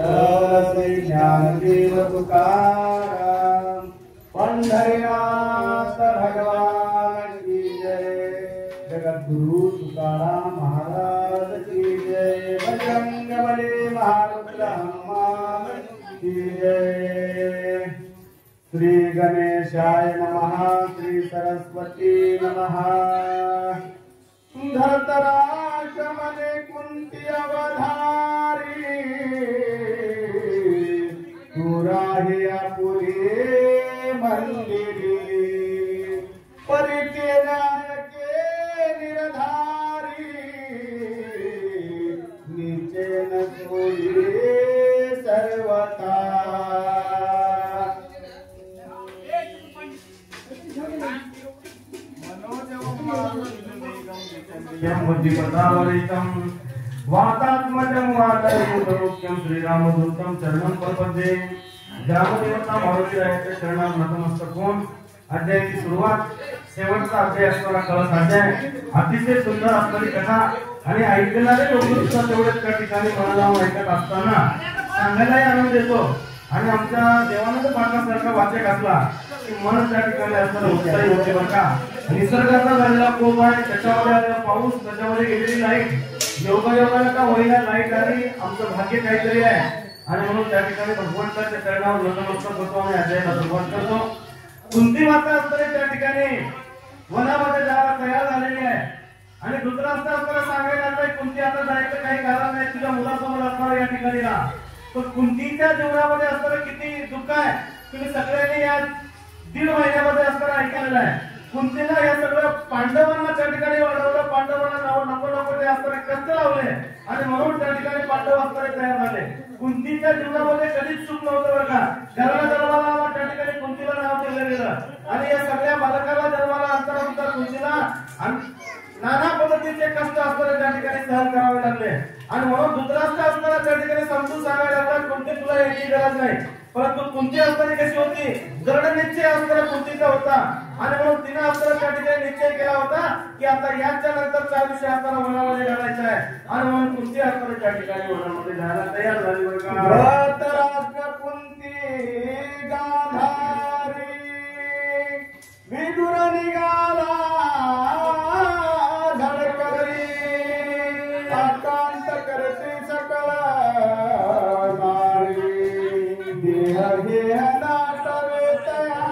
श्री ज्ञानदेव तुकाराम पंढरीनाथ भगवान की जय। जगद्गुरु तुकाराम महाराज की जय। बजरंगबली महारुद्र हनुमान की जय। श्री गणेशाय नमः। श्री सरस्वती नमः। धरतराष्ट्रमने कुंती अवधारी तुराहिया पुरी मंदिरी परिचयाके निर्धारी नीचे न कोई सर्वथा। बुद्धिपदावलितं वातात्मजं वातयुतमुख्यं श्रीरामदूतं चरणं प्रपद्ये। ग्रामदेवता मारुतीरायाच्या चरणात नतमस्तक होऊन अध्यायाची सुरुवात शेवटचा अध्याय असणारा कळस अध्याय अतिशय सुंदर असणारी कथा आणि ऐकणारे लोक सुद्धा तेवढेच त्या ठिकाणी मनाला ऐकत असताना सांगायलाही आनंद येतो आणि आमच्या देवानंद पाटलासारखा वाचक असला की मन त्या ठिकाणी असणारा उत्साही होते बरं का। निसर्गाचा झालेला कोप आहे, त्याच्यामध्ये आलेला पाऊस, त्याच्यामध्ये गेलेली लाईट, योगायोगाला का होईना लाईट आली, आमचं भाग्य काहीतरी आहे आणि म्हणून त्या ठिकाणी भगवंताच्या चरणावर नतमस्तक होतो आणि अध्यायाला सुरुवात करतो। कुंती माता असताना त्या ठिकाणी वनामध्ये जायला तयार झालेली आहे आणि धृतराष्ट्र असताना सांगायला लागलाय कुंती आता जायचं काही कारण नाही, तुझ्या मुलासमोर असणार या ठिकाणी राहा। तर कुंतीच्या जीवनामध्ये असणारं किती दुःख आहे तुम्ही सगळ्यांनी या 1.5 महिन्यामध्ये असताना ऐकलेलं आहे। कुंतीला या सगळ्या पांडवांना त्या ठिकाणी वाढवलं, पांडवांना नको नको ते असताना कष्ट लावले आणि म्हणून त्या ठिकाणी पांडव असताना तयार झाले। कुंतीच्या जीवनामध्ये कधीच चूक नव्हतं बघा। जन्माला त्या ठिकाणी कुंतीला नाव दिलं गेलं आणि या सगळ्या बालकाला जन्माला आणताना सुद्धा कुंतीला नाना पद्धतीचे कष्ट असताना त्या ठिकाणी सहन करावे लागले आणि म्हणून धृतराष्ट्र असताना त्या ठिकाणी समजून सांगायला लागला कुंती तुला याची गरज नाही। परंतु कुंती असताना कशी होती, दृढ निश्चय असताना कुंतीचा होता आणि म्हणून तिने असताना त्या ठिकाणी निश्चय केला होता की आता याच्या नंतरचा आयुष्य असताना वनामध्ये घालायचं आहे आणि म्हणून कुंती असताना त्या ठिकाणी वनामध्ये जायला तयार झाली बरं का। धृतराष्ट्र कुंती गांधारी विदुर निघाला धडकरी आकांत करते सकळ देह नाटवे तया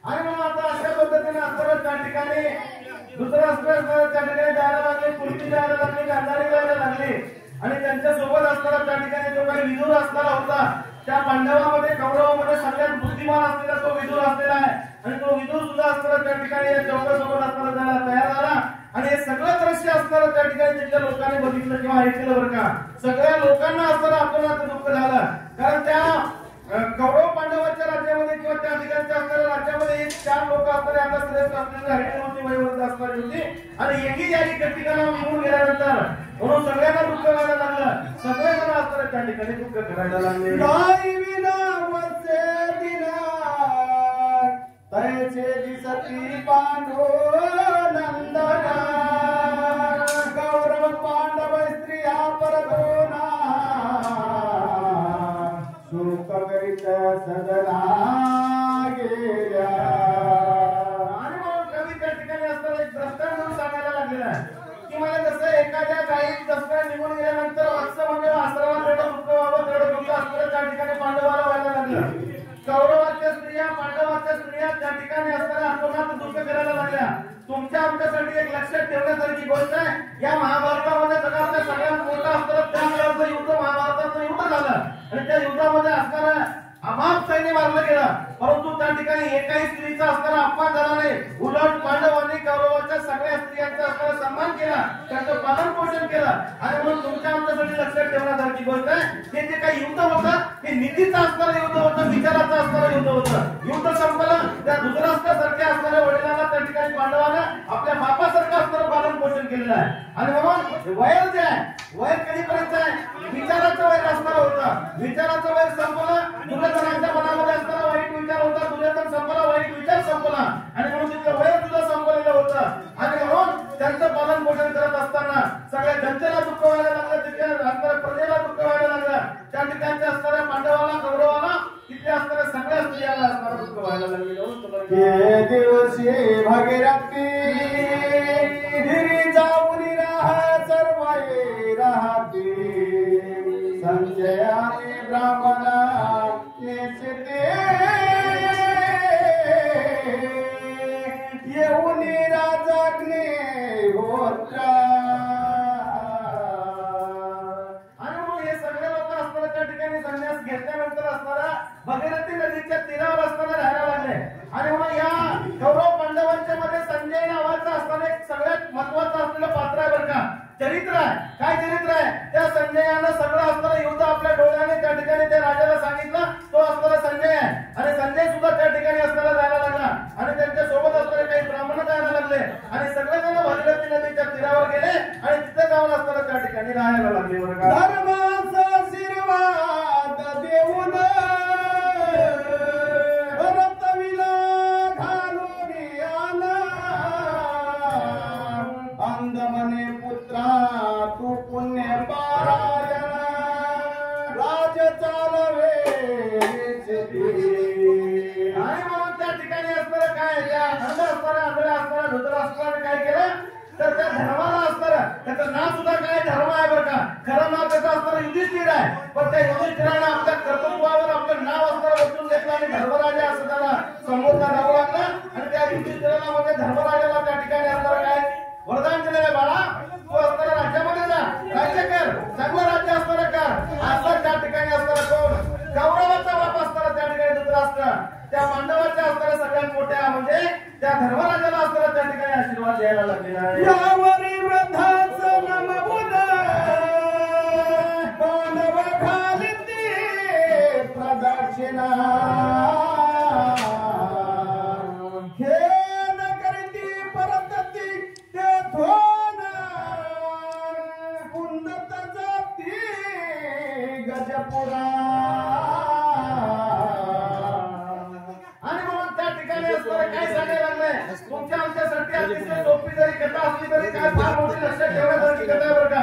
आणि मग आता अशा पद्धतीने असताना त्या ठिकाणी धृतराष्ट्र त्या ठिकाणी जायला लागले, कुंती जायला लागली, गांधारी जायला लागली आणि त्यांच्या सोबत असताना त्या ठिकाणी जो काही विदुर असणारा होता त्या पांडवांमध्ये कौरवांमध्ये सगळ्यात बुद्धिमान असलेला तो विदुर असलेला आहे आणि तो विदुर सुद्धा असताना त्या ठिकाणी या चौकासोबत असताना जायला तयार झाला आणि हे सगळं दृश्य असताना त्या ठिकाणी तिथल्या लोकांनी बघितलं किंवा ऐकलं बरं का। सगळ्या लोकांना असताना आपल्याला दुःख झालं कारण त्या कौरव पांडवांच्या राज्यामध्ये किंवा त्या ठिकाणच्या असणाऱ्या राज्यामध्ये 4 लोक असणारे आता श्रेष्ठ असलेले हरिणवंती वैवर्त असणारी होती आणि एकी या ठिकाणी निघून गेल्यानंतर म्हणून सगळ्यांना दुःख व्हायला लागलं, सगळेजण असताना त्या ठिकाणी दुःख करायला लागले। तैचे दिसती पांडू नंदना कौरव पांडव स्त्रिया परदोना शोक करीत सदना गेल्या आणि मग कवी त्या ठिकाणी असताना एक दृष्टांत म्हणून सांगायला लागलेला आहे की मला जसं एखाद्या गाई दसऱ्या निघून गेल्यानंतर वाटतं म्हणजे आश्रमात तेवढं दुःख व्हावं तेवढं दुःख असताना त्या ठिकाणी पांडवाला व्हायला लागलं। कौरवाच्या स्त्रिया पांडवाच्या स्त्रिया त्या ठिकाणी असताना आत्मनाथ दुःख करायला लागल्या। तुमच्या आमच्यासाठी एक लक्षात ठेवण्यासारखी गोष्ट आहे, या महाभारतामध्ये जगातल्या सगळ्यात मोठा असताना त्या वेळेचं युद्ध महाभारताचं युद्ध झालं आणि त्या युद्धामध्ये असणारा अमाप सैन्य मारलं गेलं परंतु त्या ठिकाणी एकाही स्त्रीचा असताना अपमान झाला नाही। उलट पांडवांनी कौरवाच्या सगळ्या स्त्रियांचा असताना सन्मान केला, त्यांचं पालन पोषण केलं आणि म्हणून तुमच्या आमच्यासाठी लक्षात ठेवण्यासारखी गोष्ट आहे की जे काही युद्ध होतं ते नीतीचं असणारं युद्ध होतं, विचाराचं असणारं युद्ध होतं। युद्ध संपलं त्या धृतराष्ट्रासारख्या असणाऱ्या वडिलांना त्या ठिकाणी पांडवांना आपल्या बापासारखं असणारं पालन पोषण केलेलं आहे आणि म्हणून वय जे आहे वय कधीपर्यंत आहे, विचाराचं वय असणारं होतं, विचाराचं वय संपलं, दुर्योधनाच्या मनामध्ये असणारा वाईट विचार होता, दुर्योधन संपला, वाईट विचार संपला आणि म्हणून तिथलं वय सुद्धा संपलेलं होतं आणि म्हणून त्यांचं पालन पोषण करत असताना सगळ्या चरित्र आहे. काय चरित्र आहे? त्या संजयानं सगळं असताना युद्ध आपल्या डोळ्याने त्या ठिकाणी त्या राजाला सांगितलं. तो असताना संजय आहे आणि संजय सुद्धा त्या ठिकाणी असताना जायला लागला आणि त्यांच्या सोबत असणारे काही ब्राह्मण जायला लागले आणि सगळेजण भागीरथी नदीच्या तीरावर गेले आणि तिथे जाऊन असताना त्या ठिकाणी राहायला लागले. धर्माचा आशीर्वाद देऊन रतविला घालून आला अंधमने पुत्रा तू पुण्य पारायण राज चालवे आणि म्हणून त्या ठिकाणी असणारं काय त्या अंध असणाऱ्या आंधळ्या असणाऱ्या धृतराष्ट्राने काय केलं तर त्या धर्माला असणारं त्याचं नाव सुद्धा काय धर्म आहे बरं का. खरं नाव त्याचं असणारं युधिष्ठिर आहे. पण त्या युधिष्ठिराने आपल्या कर्तृत्वावर आपलं नाव असणारं बदलून घेतलं आणि धर्मराजा असं त्याला संबोधला जाऊ लागला आणि त्या युधिष्ठिराला म्हणजे धर्मराजाला त्या ठिकाणी असणारं काय वरदान दिलेलं बाळा तू असणाऱ्या राज्यामध्ये जा राज्य कर चांगलं राज्य असणारं कर. असं त्या ठिकाणी असणारं कोण कौरवाचा बाप असणारा त्या ठिकाणी धृतराष्ट्र त्या पांडवाच्या असणाऱ्या सगळ्यात मोठ्या म्हणजे त्या धर्मराजाला असणारा त्या ठिकाणी आशीर्वाद द्यायला लागलेला आहे. यावरी वृद्धाचं नमवून पांडव घालिती प्रदक्षिणा खेळ करती परतती तेथून कुंदत जाती गजपुरा आणि म्हणून त्या ठिकाणी असणारं काय सांगायला लागलंय तुमच्या आमच्यासाठी अतिशय सोपी जरी कथा असली तरी काय फार मोठी लक्षात ठेवण्यासारखी कथा आहे बरं का.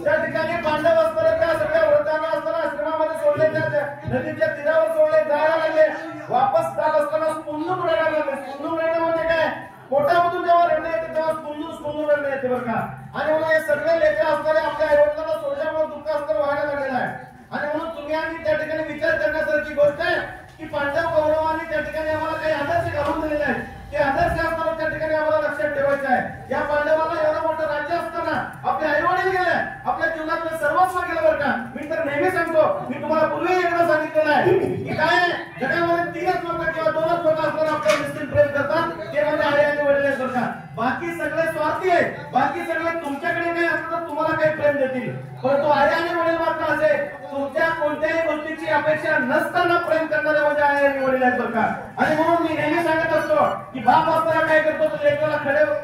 त्या ठिकाणी पांडव असणाऱ्या त्या सगळ्या वृद्धांना असताना आश्रमामध्ये सोडले त्या नदीच्या तीरावर सोडले जायला लागले. वापस जात असताना स्पुंदून रडायला लागले. स्पुंदून रडणं म्हणजे काय पोटामधून जेव्हा रडणं येते तेव्हा स्पुंदून रडणं येते बरं का. आणि म्हणून हे सगळे लेकरं असणारे आपल्या आईवडिलांना सोडल्यामुळे दुःख असताना व्हायला लागलेलं आहे. आणि म्हणून तुम्ही आम्ही त्या ठिकाणी विचार करण्यासारखी गोष्ट आहे की पांडव कौरवांनी त्या ठिकाणी आम्हाला काही आदर्श घालून दिलेले आहेत. ते आदर्श असताना त्या ठिकाणी आम्हाला लक्षात ठेवायचं आहे. या पांडवांना एवढं मोठं राज्य असताना आपले आई वडील गेले आपल्या जीवनातलं सर्वस्व गेलं बरं का. मी तर नेहमी सांगतो मी तुम्हाला पूर्वी एकदा सांगितलेलं आहे की काय जगामध्ये 3च लोक किंवा 2च लोक असताना आपल्याला निश्चित प्रेम करतात ते म्हणजे आई आणि वडील आहेत बरं का. बाकी सगळे स्वार्थी आहेत. बाकी सगळे तुमच्याकडे काही असलं तर तुम्हाला काही प्रेम देतील परंतु आई आणि वडील मात्र असे तुमच्या कोणत्याही गोष्टीची अपेक्षा नसताना प्रेम करणारे म्हणजे आई आणि वडील आहेत बरं का. आणि म्हणून मी नेहमी सांगत असतो की बाप असताना काय करतो तो लेकराला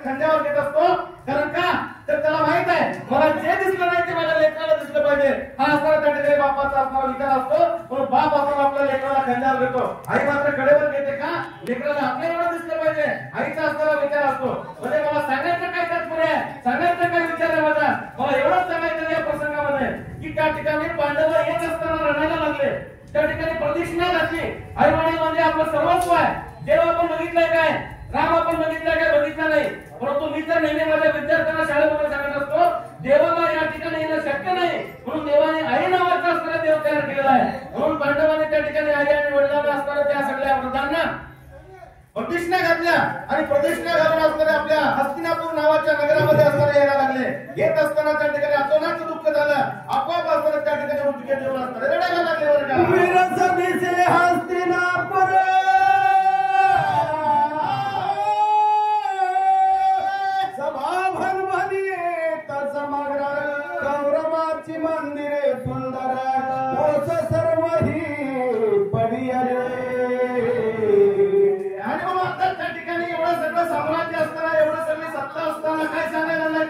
खांद्यावर घेत असतो. कारण का तर त्याला माहित आहे मला जे दिसलं नाही ते माझ्या लेकराला दिसलं पाहिजे. हा असणारा त्या ठिकाणी बापाचा असणारा विचार असतो. म्हणून बाप असताना आपल्या लेकराला खांद्यावर घेतो. आई मात्र कडेवर घेते का लेकराला आपल्याला दिसलं पाहिजे. आईचा असणारा विचार असतो. म्हणजे मला सांगायचं काय तात्पर्य आहे सांगायचं काय विचार आहे माझा मला एवढंच सांगायचं या प्रसंगामध्ये की त्या ठिकाणी पांडव येत असताना रडायला लागले. त्या ठिकाणी प्रदक्षिणा घातली. आई वडील म्हणजे आपलं सर्वस्व आहे. देव आपण बघितलंय काय राम आपण बघितलंय काय बघितलं नाही. परंतु मी तर नेहमी माझ्या विद्यार्थ्यांना शाळेमध्ये सांगत असतो देवाला या ठिकाणी येणं शक्य नाही म्हणून देवाने आई नावाचा असणारा देव तयार केलेला आहे. म्हणून पांडवांनी त्या ठिकाणी आई आणि वडिलांना असणाऱ्या त्या सगळ्या वृद्धांना प्रदक्षिणा घातल्या आणि प्रदक्षिणा घालून असणाऱ्या आपल्या हस्तिनापूर नावाच्या नगरामध्ये असणारे यायला लागले. येत असताना त्या ठिकाणी अतोनात दुःख झालं. आपोआप असताना त्या ठिकाणी उठके जेवण असणारे रडायला लागले बरं का. हस्तिनापुर सभा भरभरी समग्र कौरवाची मंदिरे सुंदर होत सर्व ही पडियरे. आणि मग आता त्या ठिकाणी एवढं सगळं साम्राज्य असताना एवढं सगळी सत्ता असताना काय सांगायला नाही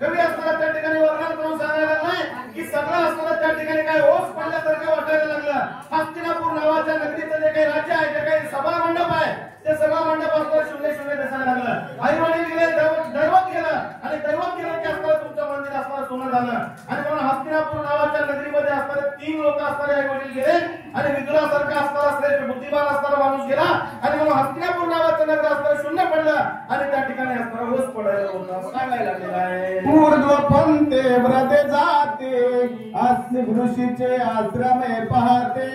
कवी असताना त्या ठिकाणी वर्णन करून सांगायला नाही की सगळं असताना त्या ठिकाणी काय ओस पडल्यासारखं वाटायला लागलं. हस्तिनापूर नावाच्या नगरीचं जे काही राज्य आहे जे काही सभा मंडप आहे ते सभा मंडप असताना शून्य शून्य दिसायला लागलं. आई वडील गेले दैवत गेलं आणि दैवत गेलं की असताना तुमचं मंदिर असताना सोनं झालं. आणि म्हणून हस्तिनापूर नावाच्या नगरीमध्ये असणारे 3 लोक असणारे आई वडील गेले आणि विदुरासारखा असणारा श्रेष्ठ बुद्धिमान असणारा माणूस गेला आणि म्हणून हस्तिनापूर नावाचं नगर असताना शून्य पडलं आणि त्या ठिकाणी असणारा ओस पडायला होता सांगायला लागलेला आहे. ऊर्ध्व पंते व्रते जाते अस्य ऋषीचे आश्रमे पाहते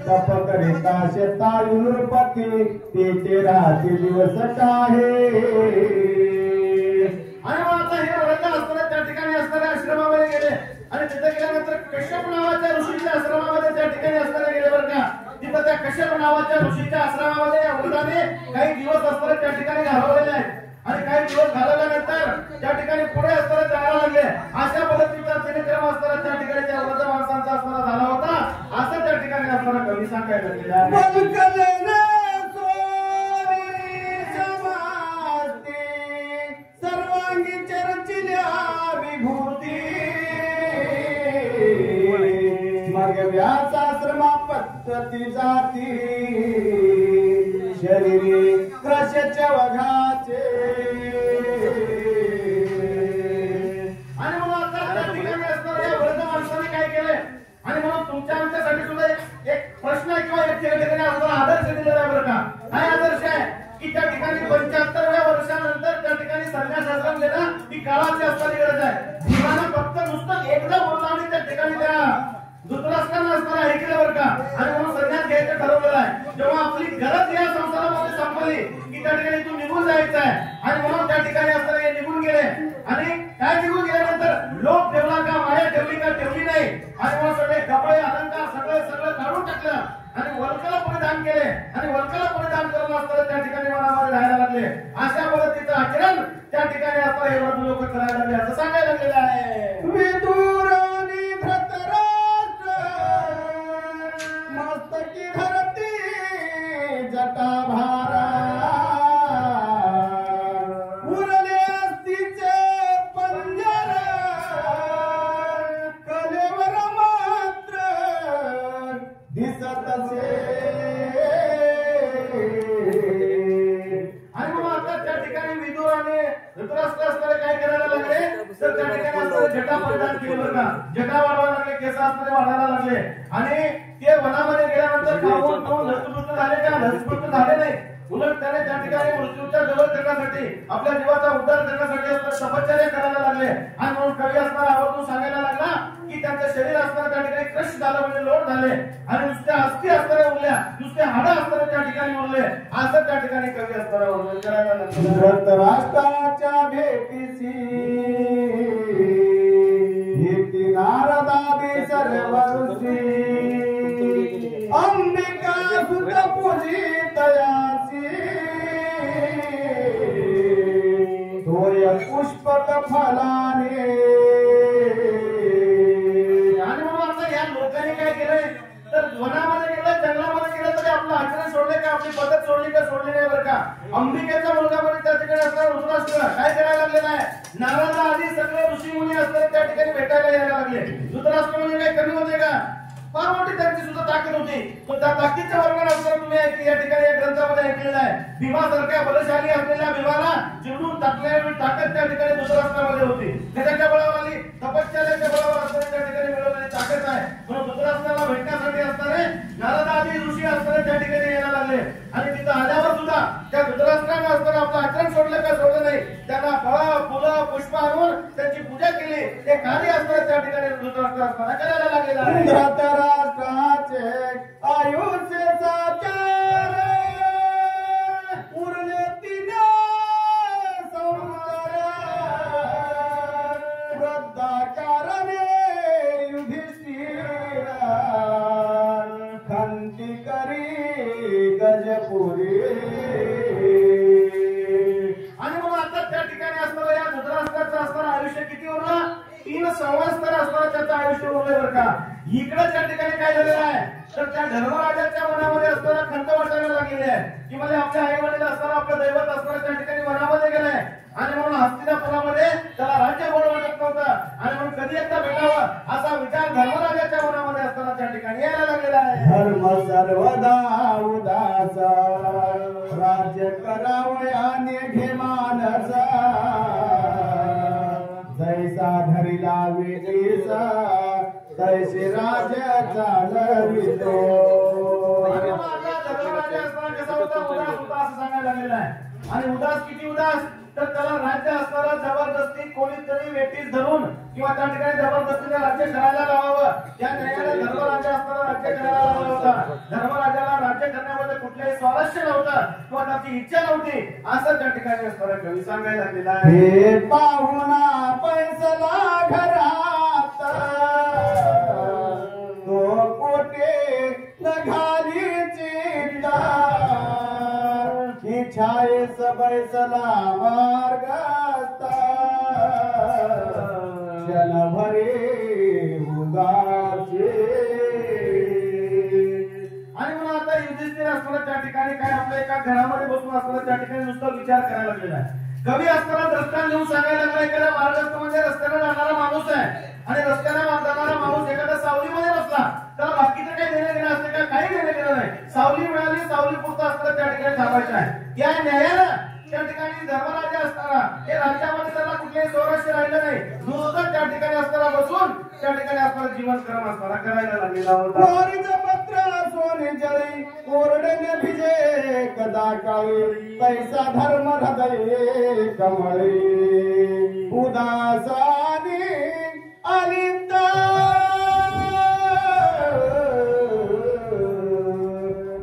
तप करिता शेताळी नृपती तेचे राहते दिवस आहे. आणि मग आता हे वृद्ध असताना त्या ठिकाणी असणाऱ्या आश्रमामध्ये गेले आणि तिथे गेल्यानंतर कश्यप नावाच्या ऋषीच्या आश्रमामध्ये त्या ठिकाणी असणारे गेले बरं का. तिथं त्या कश्यप नावाच्या ऋषीच्या आश्रमामध्ये या वृद्धाने काही दिवस असणारे त्या ठिकाणी घालवलेले आहेत. आणि काही दिवस घालवल्यानंतर सांगायला दिला आहे. सर्वांगी चर्चिल्या विभूती मग व्यासाश्रमा पद्धती जाती शरीरी क्रशच्या वघाचे. आणि म्हणून आता त्या ठिकाणी असणाऱ्या या वृद्ध माणसाने काय केलंय आणि म्हणून तुमच्या आमच्यासाठी सुद्धा एक प्रश्न आहे किंवा एक ठिकाणी आपल्याला आदर्श दिलेला आहे बरं का. काय आदर्श आहे की त्या ठिकाणी 75व्या वर्षानंतर त्या ठिकाणी संन्यास आश्रम देणं ही काळाची असणारी गरज आहे. जीवानं फक्त नुसतं एकदा बोलला आणि त्या ठिकाणी त्या धृतराष्ट्रानं असणारा ऐकलं बरं का. आणि म्हणून संन्यास घ्यायचं ठरवलेलं आहे. जेव्हा आपली गरज या संसारामध्ये संपली की त्या ठिकाणी तू निघून जायचं आहे. आणि म्हणून त्या ठिकाणी असणारे निघून गेले आणि काय निघून गेल्यानंतर लोक ठेवला का माया ठेवली का ठेवली नाही. आणि म्हणून सगळे कपडे अलंकार सगळं काढून टाकलं आणि वल्कला परिधान केले आणि वल्कला परिधान करून असताना त्या ठिकाणी मनामध्ये राहायला लागले. अशा पद्धतीचं आचरण त्या ठिकाणी आता हे वृद्ध लोक करायला लागले असं सांगायला लागलेलं आहे. विदुर आणि धृतराष्ट्र मस्तकी धरती जटाभारा उरले अस्तीचे पंजर कलेवर मात्र दिसत असे. आणि मग आता त्या ठिकाणी विदुर आणि धृतराष्ट्र असणारे काय करायला लागले तर त्या ठिकाणी असणारे जटा परिधान केले बरं का. जटा वाढवायला लागले, केस असणारे वाढायला लागले आणि ते वनामध्ये गेल्यानंतर खाऊन धस्मृत झाले का धस्मृत झाले नाही. उलट त्याने त्या ठिकाणी मृत्यूच्या जवळ करण्यासाठी आपल्या जीवाचा उद्धार करण्यासाठी तपश्चर्या करायला लागले. आणि म्हणून कवी असणारा आवर्जून सांगायला लागला की त्यांचं शरीर असणारं त्या ठिकाणी क्रश झालं म्हणजे लोट झाले आणि नुसत्या अस्थी असणाऱ्या उरल्या, नुसत्या हाडं असणारे त्या ठिकाणी उरले असं त्या ठिकाणी कवी असणारा वर्णन करायला लागला. धृतराष्ट्राच्या भेटीसी हेती नारदादी सर्व ऋषी अंबिका सुत पूजितयासी तोय पुष्पक फलाने. आणि म्हणून आता या लोकांनी काय केलंय तर वनामध्ये गेलं जंगलामध्ये गेलं तरी आपलं आचरण सोडले का आपली पद्धत सोडली का सोडली नाही बरं का. अंबिकेचा मुलगा म्हणजे त्या ठिकाणी असणारा धृतराष्ट्र काय करायला लागलेला आहे. नारद आदी सगळे ऋषी मुनी असतात त्या ठिकाणी भेटायला यायला लागले. धृतराष्ट्र म्हणजे काही कमी होते का. फार मोठी त्यांची सुद्धा ताकद होती. पण त्या ताकदीच्या वर्णन असताना तुम्ही या ठिकाणी या ग्रंथामध्ये ऐकलेलं आहे. भीमासारख्या बलशाली असलेल्या भीमाला चिरडून टाकण्याची ताकद त्या ठिकाणी धृतराष्ट्रामध्ये होती. त्याच्या बळावर आली तपश्चर्याच्या बळावर असणारी त्या ठिकाणी मिळवलेली ताकद आहे. म्हणून धृतराष्ट्राला भेटण्यासाठी असणारे नारद आदी ऋषी असणारे त्या ठिकाणी यायला लागले. आणि तिथं आल्यावर सुद्धा त्या धृतराष्ट्राने असताना आपलं आचरण सोडलं का सोडलं नाही. त्यांना फळं फुलं पुष्प आणून त्यांची पूजा केली. ते कार्य असणारे त्या ठिकाणी धृतराष्ट्र असताना करायला लागलेलं आहे. धृतराष्ट्राचे आयुष्य साचार उरले तिने संसार वृद्धाकारणे युधिष्ठिर खंती करी गजपुरी. आणि मग आता त्या ठिकाणी असणारं या धृतराष्ट्राचं असणारं आयुष्य किती उरलं 3 संवत्सर असणारं त्याचं आयुष्य उरलंय बरं का. इकडे त्या ठिकाणी काय झालेलं आहे तर त्या धर्मराजाच्या मनामध्ये असणारा खंत वाटायला लागलेली आहे की म्हणजे आपल्या आई वडील असणारं आपलं दैवत असणारं त्या ठिकाणी वनामध्ये गेलंय. आणि म्हणून हस्तिनापुरामध्ये त्याला राज्य गोड वाटत नव्हतं आणि म्हणून कधी एकदा भेटावं असा विचार धर्मराजाच्या मनामध्ये असताना त्या ठिकाणी यायला लागलेला आहे. धर्म सर्वदा उदासा राज्य करावे आणि घेमानसा जैसा धरिला वेळीसा तैसे राजा चालवितो. धर्मराजा असताना कसा होता उदास होता असं सांगायला लागलेलं आहे. आणि उदास किती उदास तर त्याला राज्य असणारा जबरदस्ती कोणीतरी वेटीस धरून किंवा त्या ठिकाणी जबरदस्तीने राज्य करायला लावावं त्या न्यायाने धर्मराजा असणारा राज्य करायला लावला होता. धर्मराजाला राज्य करण्यामध्ये कुठल्याही स्वारस्य नव्हतं किंवा त्याची इच्छा नव्हती असं त्या ठिकाणी असणारा कवी सांगायला लागलेला आहे. हे पाहुणा पैसला घरात तो कोटे न घाली चिंता छाये सबैसला मार्गस्ता क्षणभरे उदासे. आणि असताना त्या ठिकाणी काय आपल्या एका घरामध्ये बसून असताना त्या ठिकाणी नुसता विचार करायला लागलेला आहे. कवी असताना दृष्टांत घेऊन सांगायला लागला एखादा मार्गस्थ म्हणजे रस्त्याने जाणारा माणूस आहे आणि रस्त्याने जाणारा माणूस एखाद्या सावलीमध्ये बसला तर बाकीचं काही देणं घेणं असते का? काही देणं घेणं नाही. सावली मिळाली, सावली पुरतं असताना त्या ठिकाणी थांबायचं आहे. या न्यायाला त्या ठिकाणी धर्मराजा असताना हे राज्यामध्ये त्याला कुठलेही स्वारस्य राहिलं नाही. नुसतं त्या ठिकाणी असताना बसून त्या ठिकाणी असताना जीवन क्रम असताना करायला लागलेला होता. पत्र सोने जळी कोरडे भिजे कदा काळी पैसा धर्म हृदय कमळी उदासानी अलिप्त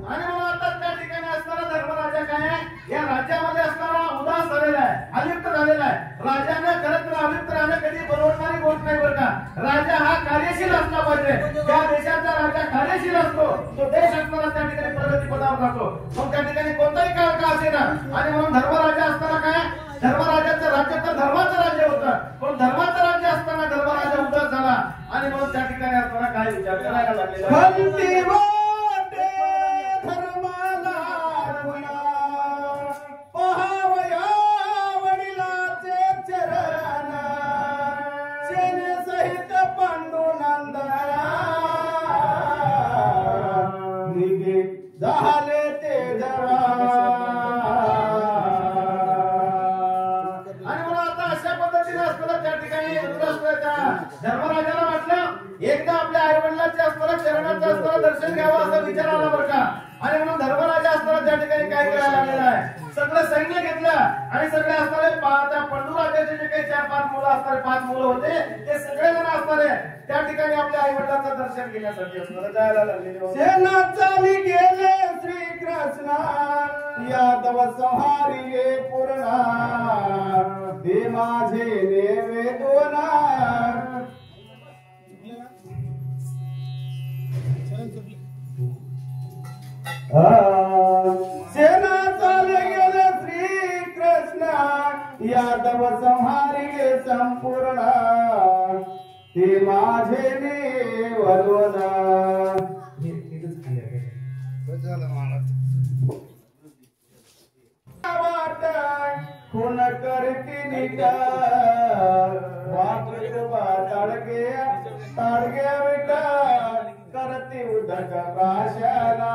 आणि मग आता त्या ठिकाणी असताना धर्मराजा काय या राज्यामध्ये असताना उदास झालेला आहे, अलिप्त झालेला आहे. राजाने खरंच तर अलिप्त राहणं कधी परवडणारी गोष्ट नाही बरं का. राजा हा कार्यशील असला पाहिजे. त्या देशाचा राजा कार्यशील असतो तो देश असताना त्या ठिकाणी प्रगतीपदावर राहतो. मग त्या ठिकाणी कोणताही काळ का असेना आणि म्हणून धर्मराजा असताना काय धर्मराजाचं राज्य तर धर्माचं राज्य होतं पण धर्माचं राज्य असताना धर्मराजा उदास झाला आणि म्हणून त्या ठिकाणी असताना काय विचार करायला लागलेला. झाले ते जरा आणि मला आता अशा पद्धतीने असताना त्या ठिकाणी धर्मराजाला वाटलं एकदा आपल्या आई वडिलांचे असताना चरणाचं असताना दर्शन घ्यावं असा विचार आला बरं का. आणि म्हणून धर्मराजा असताना त्या ठिकाणी काय करायला लागलेला आहे सगळं सैन्य घेतलं आणि सगळे असणारे त्या पंडूराजाचे जे काही 4-5 मुलं असणारे 5 मुलं होते ते सगळे जण असणारे त्या ठिकाणी आपल्या आई वडिलांचं दर्शन घेण्यासाठी असणारे जायला लागलेले होते. सेना चाली गेले श्रीकृष्ण यादव संहारिये पूर्णा ते माझे निवेदना सेना चाले गेले श्रीकृष्ण यादव संहारिये संपूर्ण ते माझे निवेदना खून करती निका वापरत ताडगे ताडगे विका करती उदक भाषाला.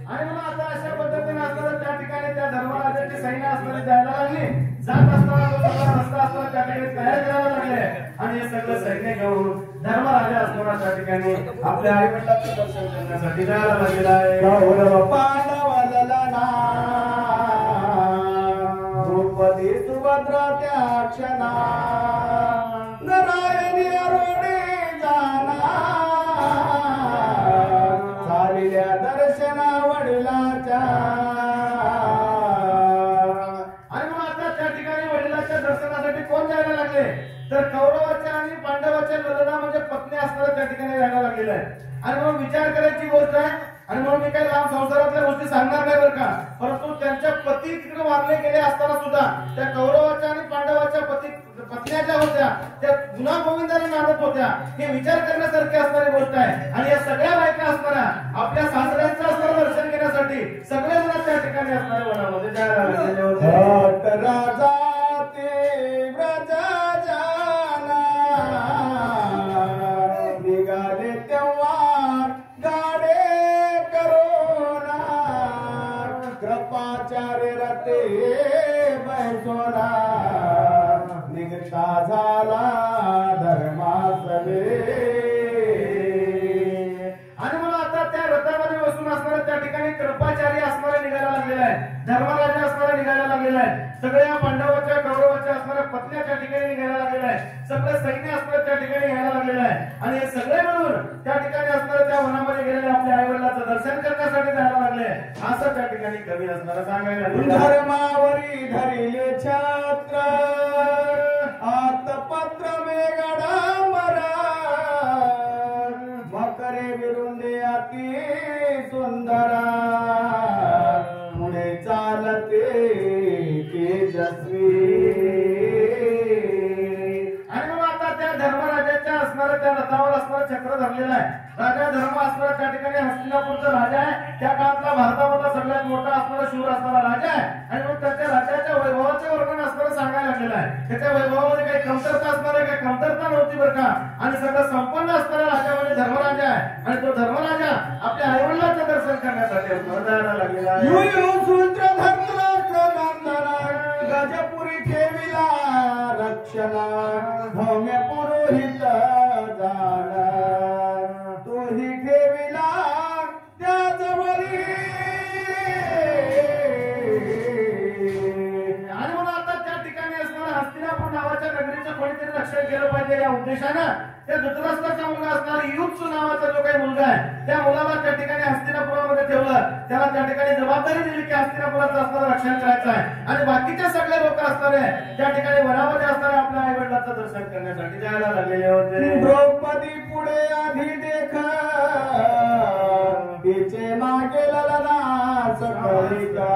आणि मग आता अशा पद्धतीने असताना त्या ठिकाणी त्या धर्मराजाची सैन्य असताना जायला लागली. जात असताना तो सगळा रस्ता असताना त्या ठिकाणी तयार करायला लागले आणि हे सगळं सैन्य घेऊन धर्मराजा असताना त्या ठिकाणी आपल्या आई वडिलांचं दर्शन करण्यासाठी जायला लागलेला आहे. कौरव पांडवाला ना द्रौपदी सुभद्रा त्या क्षणा नारायणी अरोडी जाना चालिल्या दर्शना वडिलाच्या. आणि मग आता त्या ठिकाणी वडिलांच्या दर्शनासाठी कोण जायला लागले तर कौरवाच्या आणि पांडवाच्या लढना म्हणजे पत्नी असताना त्या ठिकाणी जायला लागलेला आहे. आणि मग विचार करायची गोष्ट आहे आणि म्हणून मी काही लांब संसारातल्या गोष्टी सांगणार नाही बरं का. परंतु त्यांच्या पती तिकडे मारले गेले असताना सुद्धा त्या कौरवाच्या आणि पांडवाच्या पत्न्या ज्या होत्या त्या गुन्हा गोविंदाने नांदत होत्या. हे विचार करण्यासारखी असणारी गोष्ट आहे. आणि या सगळ्या बायका असणाऱ्या आपल्या सासऱ्यांचं असणारं दर्शन घेण्यासाठी सगळेजण त्या ठिकाणी असणाऱ्या वनामध्ये जायला लागलेले होते. राजा ते व्रजा जाना निघाले तेव्हा गाडे करोना कृपाचार्य रते बैसोना निघता झाला धर्मासले. आणि मला आता त्या रथामध्ये बसून असणारा त्या ठिकाणी कृपाचार्य असणारा निघायला लागलेला आहे. धर्मराजा असणारा निघायला लागलेला आहे. सगळ्या पांडवाच्या कौरवाच्या असणाऱ्या पत्न्या त्या ठिकाणी निघायला लागलेला आहे. सगळं सैन्य असणारं त्या ठिकाणी यायला लागलेलं आहे. आणि हे सगळे मिळून त्या ठिकाणी असणाऱ्या त्या वनामध्ये गेलेले आपल्या आई वडिलांचं दर्शन करण्यासाठी जायला लागले असं त्या ठिकाणी कवी असणारा सांगायला लागले. धर्मावरी धरिले छत्र आतपत्र मेघडांबरा मकरे विरुंदे अति सुंदरा पुढे चालते तेजस्वी. आणि मग आता त्या धर्मराजाच्या असणाऱ्या त्या रथावर असणाऱ्या चक्र धरलेलं आहे. राजा धर्म असणारा त्या ठिकाणी हस्तिनापूरचा राजा आहे. त्या काळातला भारतामधला सगळ्यात मोठा असणारा शूर असणारा राजा आहे. आणि मग त्याच्या राजाच्या वैभवाचे वर्णन असणारं सांगायला लागलेलं आहे. त्याच्या वैभवामध्ये काही कमतरता असणार आहे, काही कमतरता नव्हती बरं का. आणि सगळं संपन्न असणारा राजा म्हणजे धर्मराजा आहे. आणि तो धर्मराजा आपल्या आईवडिलांचं दर्शन करण्यासाठी जायला लागलेला आहे. सूत्र धर्मराष्ट्र नांदना गजपुरी ठेविला रक्षणा भव्य पुरोहित जाणा तोही ठेविला त्याजवळी. आणि म्हणून आता त्या ठिकाणी असणारा हस्तिनापूर नावाच्या नगरीचं कोणीतरी रक्षण केलं पाहिजे या उद्देशानं त्या धृतराष्ट्राचा मुलगा असणारा युत्सु नावाचा जो काही मुलगा आहे त्या मुलाला त्या ठिकाणी हस्तिनापुरामध्ये ठेवलं. त्याला त्या ठिकाणी जबाबदारी दिली की हस्तिनापुराचं असणारं रक्षण करायचं आहे. आणि बाकीचे सगळे लोक असणारे त्या ठिकाणी वनामध्ये असणारे आपल्या आई वडिलांचं दर्शन करण्यासाठी जायला लागलेले होते. द्रौपदी पुढे आधी देख तिचे मागे ललना सकळिका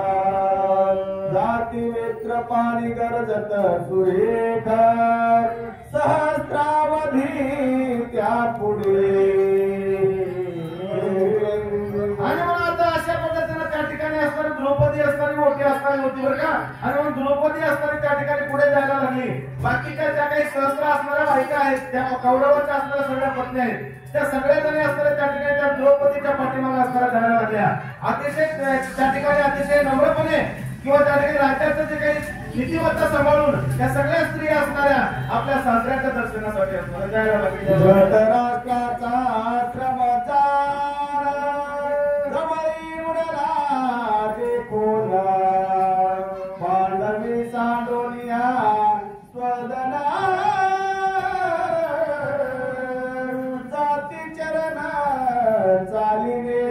जाती मित्र पाणी गरजत सुरेख सहस्रावधी त्या पुढे. आणि म्हणून आता अशा पद्धतीने त्या ठिकाणी असणारी द्रौपदी असणारी मोठी असणारी होती बरं का. आणि म्हणून द्रौपदी असणारी त्या ठिकाणी पुढे जायला लागली. बाकीच्या ज्या काही सहस्र असणाऱ्या बायका आहेत त्या कौरवाच्या असणाऱ्या सगळ्या पत्नी आहेत त्या सगळ्या जणी असणाऱ्या त्या ठिकाणी त्या द्रौपदीच्या पाठीमागे असणाऱ्या जायला लागल्या. अतिशय त्या ठिकाणी अतिशय नम्रपणे किंवा त्या ठिकाणी राज्याचं जे काही नीतिमत्ता सांभाळून त्या सगळ्या स्त्रिया असणाऱ्या आपल्या सासऱ्याच्या दर्शनासाठी असणाऱ्या जायला लागल्या. धृतराष्ट्राचा श्रमचार जवळी उडला देखून पांडवी सांडोनिया स्वदना जाती चरण चालिने.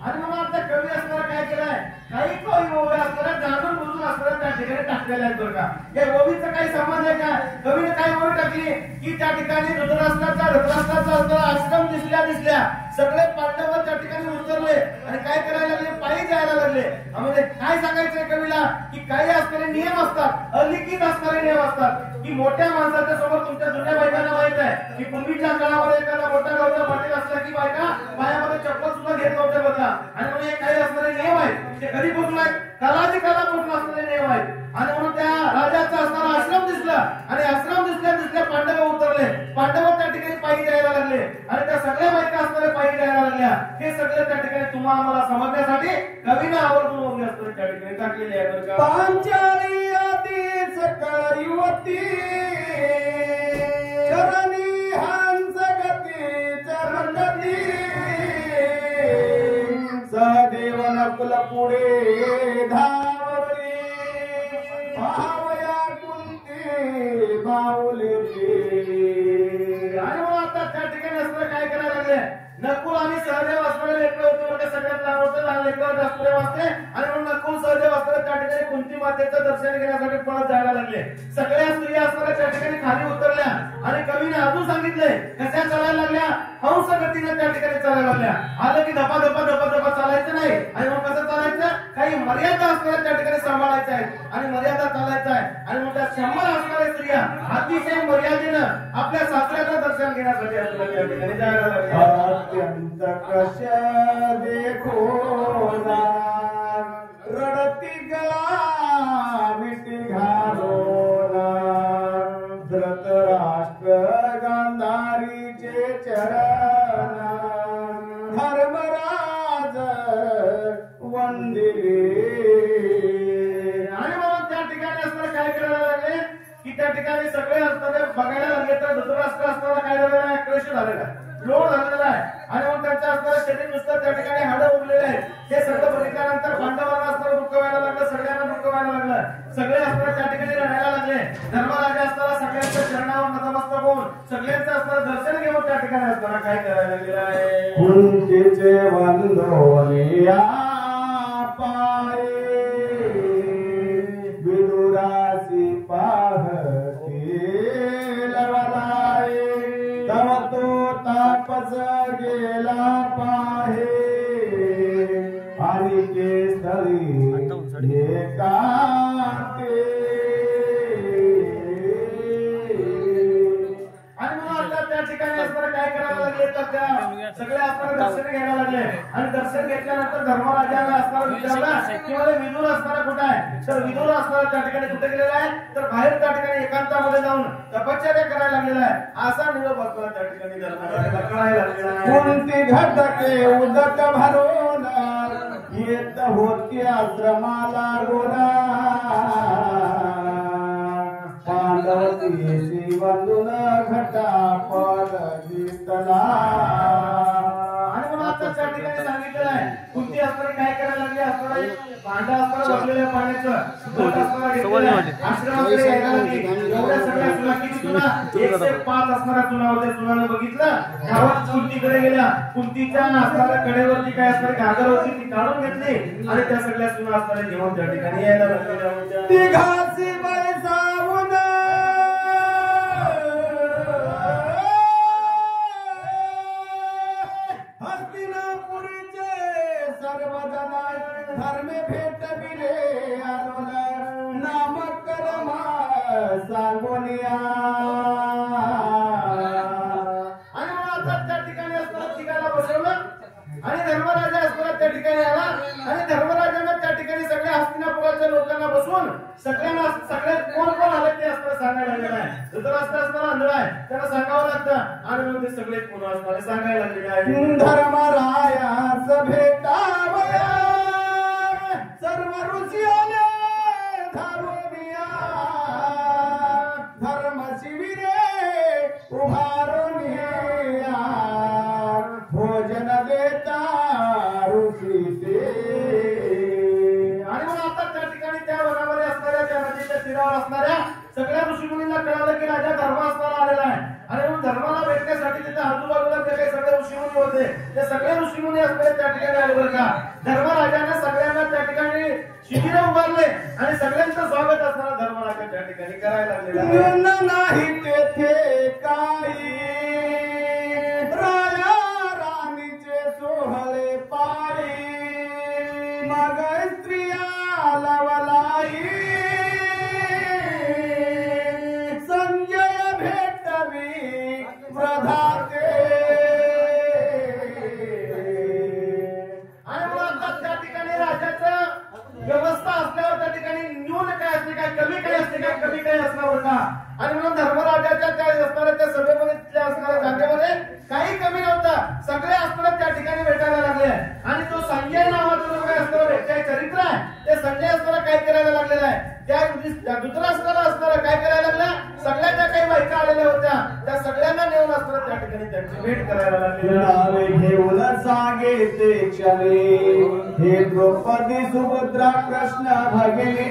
आणि मग आता कवी असणारा काय केलंय काही कवी ओव्या असणाऱ्या जाणून बुजून असणाऱ्या त्या ठिकाणी टाकलेल्या आहेत बरं का. या ओवीचा काही संबंध आहे का. कवीने काय ओवी टाकली की त्या ठिकाणी धृतराष्ट्राचा आश्रम दिसल्या सगळे पांडव त्या ठिकाणी उतरले आणि काय करायला लागले पायी जायला लागले. म्हणजे काय सांगायचंय कवीला की काही असणारे नियम असतात अलिखित असणारे नियम असतात की मोठ्या माणसाच्या समोर तुमच्या जुन्या बायकांना माहित आहे की पूर्वीच्या काळामध्ये एखादा मोठा गावचा पाटील असला की बायका पायामध्ये चप्पल सुद्धा घेत नव्हत्या बघा. आणि म्हणून हे काही असणारे नियम आहेत ते कधी पोहोचून आहेत कलापासून असणारे नियम आहेत. आणि म्हणून त्या राजाचा असणारा आश्रम दिसला आणि आश्रम दिसल्या पांडव उतरले. पांडव त्या ठिकाणी पायी जायला लागले आणि त्या सगळ्या बायका असणारे पायी जायला लागल्या. हे सगळे त्या ठिकाणी तुम्हाला आम्हाला समजण्यासाठी कवीने आवर्जून ओवी असणारे त्या ठिकाणी टाकलेले आहे. पांचाली आधी सकाळ युवती चरणी हंस गती चरणती सहदेव नकुल पुढे धावली भावया कुंती भावली. आणि मग आता त्या ठिकाणी असणारे काय करायला लागले नकुल आणि सहदेव असणारे लेकरं होते बघा. सगळ्यात लहान होते लहान लेकरं जास्त वाचते. आणि म्हणून नकुल सहदेव असणारे त्या ठिकाणी कुंती मातेचं दर्शन घेण्यासाठी पळत जायला लागले. सगळ्या स्त्रिया असणाऱ्या त्या ठिकाणी खाली उतरल्या आणि कवीने अजून सांगितले कशा चालायला लागल्या हंस गतीने त्या ठिकाणी चालायला लागल्या. आलं की धपा चालायचं नाही. आणि मग कसं चालायचं काही मर्यादा असणाऱ्या त्या ठिकाणी सांभाळायच्या आहेत आणि मर्यादा चालायचं आहे. आणि मग त्या 100 असणाऱ्या स्त्रिया अतिशय मर्यादेनं आपल्या सासऱ्याचं दर्शन घेण्यासाठी आपल्याला त्या ठिकाणी जायला लागल्या. अत्यंत कश देखो रडती गळा मिठी घालोना धृतराष्ट्र गांधारीचे चरण धर्मराज वंदिले. आणि मग त्या ठिकाणी असणारे काय करायला लागले की त्या ठिकाणी सगळे असणारे बघायला लागले तर धृतराष्ट्र असणारा काय झालेला आहे आक्रोश झालेला आहे लोड झालेला आहे. आणि मग त्यांच्या असणारं शरीर नुसतं त्या ठिकाणी हाडं उरलेले आहेत. हे सगळं बघितल्यानंतर पांडवांना असणारं दुःख व्हायला लागलं सगळ्यांना दुःख व्हायला लागलं. सगळे असणारे त्या ठिकाणी रडायला लागले. धर्मराजा असणारा सगळ्यांच्या चरणावर नतमस्तक होऊन सगळ्यांचं असणारं दर्शन घेऊन त्या ठिकाणी असताना काय करायला लागलेलं आहे कुंतीचे वंदोनिया पाये विदुरासी पाहते लवलाये तव तो तापस गेला पाहे आणि केसरी एकांते. सगळे असणारे दर्शन घ्यायला लागले आणि दर्शन घेतल्यानंतर धर्मराजाला असणारा विचारला की मला विदुर असणारा कुठं आहे तर विदुर असणारा त्या ठिकाणी कुठे गेलेला आहे तर बाहेर त्या ठिकाणी एकांतामध्ये जाऊन तपश्चर्या करायला लागलेला आहे असा निरोप असणारा त्या ठिकाणी धर्मराजाला कळायला लागलेला आहे कोणती घटके उदक भरून येत होती आश्रमाला गोरा पांडवती बंधून घटापद दिसला आणि म्हणून आता त्या ठिकाणी सांगितलेलं आहे कुंती असणारी काय करायला लागली असणारा भांडा असणारा भरलेल्या पाण्याचं घट असणारा घेतलेला आश्रमाकडे यायला लागली एवढ्या सगळ्या चुना किती चुना 105 असणाऱ्या चुना होत्या चुनाने बघितलं गावात कुंतीकडे गेल्या कुंतीच्या असणाऱ्या कडेवरती काय असणारी घागर होती ती काढून घेतली आणि त्या सगळ्या चुना असणाऱ्या घेऊन त्या ठिकाणी यायला लागलेल्या होत्या ती घासी बैसावून हस्तिनापुरीचे सर्वजण धर्मे भेट बिले आरोल नामकर्म सांगोनिया आणि मग आता त्या ठिकाणी असताना तिघाला बसवलं आणि धर्मराजा असताना त्या ठिकाणी आला आणि धर्मराजानं त्या ठिकाणी सगळ्या हस्तिनापुराच्या लोकांना बसवून सगळ्यांना सगळ्यात कोण कोण आले ते असताना सांगायला लागलेलं आहे धृतराष्ट्र असताना आंधळा आहे त्याला सांगावं लागतं आणि मग ते सगळे कोण असणारे सांगायला लागलेले आहे धर्मरायास भेटावया सर्व ऋषी आले धारुनिया धर्म शिबिरे उभारुनिया भोजन देता ऋषी ते आणि मग आता त्या ठिकाणी त्या वनामध्ये असणाऱ्या त्या नदीच्या तीरावर असणाऱ्या सगळ्या ऋषीमुनींना कळालं की राजा धर्म असणारा आलेला आहे आणि मग धर्माला भेटण्यासाठी तिथे आजूबाजूला जे काही सगळे ऋषीमुनी होते ते सगळे ऋषीमुनी असणारे त्या ठिकाणी आले बरं का धर्मराजाने सगळ्यांना त्या ठिकाणी शिबिर उभारले आणि सगळ्यांचं स्वागत असणारा धर्मराजा त्या ठिकाणी करायला लागलेला आहे नाही तेथे काही राया राणीचे सोहळे पायी मग स्त्रिया लवलाई संजय भेटवी प्रधाते आणि मग आता त्या ठिकाणी राजाचं व्यवस्था असल्यावर त्या ठिकाणी न्यून काय असते काय कमी काय असते काय कमी काय असणार का आणि म्हणून धर्मराजाच्या त्या असणाऱ्या त्या सभेमध्ये त्या असणाऱ्या जागेमध्ये काही कमी नव्हता सगळे असणारे त्या ठिकाणी भेटायला लागले आणि तो संजय नावाचा जो काय असणारा काय चरित्र आहे ते संजय असणारा काय करायला लागलेला आहे त्या धृतराष्ट्राला असणारा काय करायला लागला सगळ्या ज्या काही बायका आलेल्या होत्या त्या सगळ्यांना नेऊन असणारा त्या ठिकाणी त्यांची भेट करायला लागलेली घेऊन सांगे ते क्षणे हे द्रौपदी सुभद्रा कृष्ण भगिनी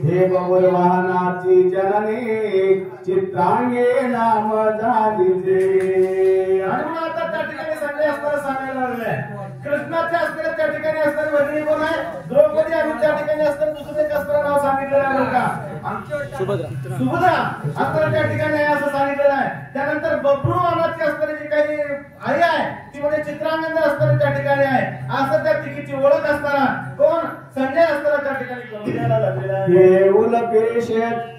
हे बबुल वाहनाची जननी चित्रांगे नाम झालीचे आणि मग आता त्या ठिकाणी संजय असणारा सांगायला लागलाय कृष्णाच्या असणाऱ्या त्या ठिकाणी असणारी भगिनी कोण आहे द्रौपदी आणि त्या ठिकाणी असणारं दुसरं एक असणारं नाव सांगितलेलं आहे बरं का सुभद्रा असणारा त्या ठिकाणी आहे असं सांगितलेलं आहे त्यानंतर बब्रू नावाची असणारी जी काही आई आहे ती म्हणजे चित्रांगण असणारी त्या ठिकाणी आहे असं त्या तिकीची ओळख असणारा कोण संजय असणारा त्या ठिकाणी करून द्यायला लागलेला आहे हे उलपेशतनया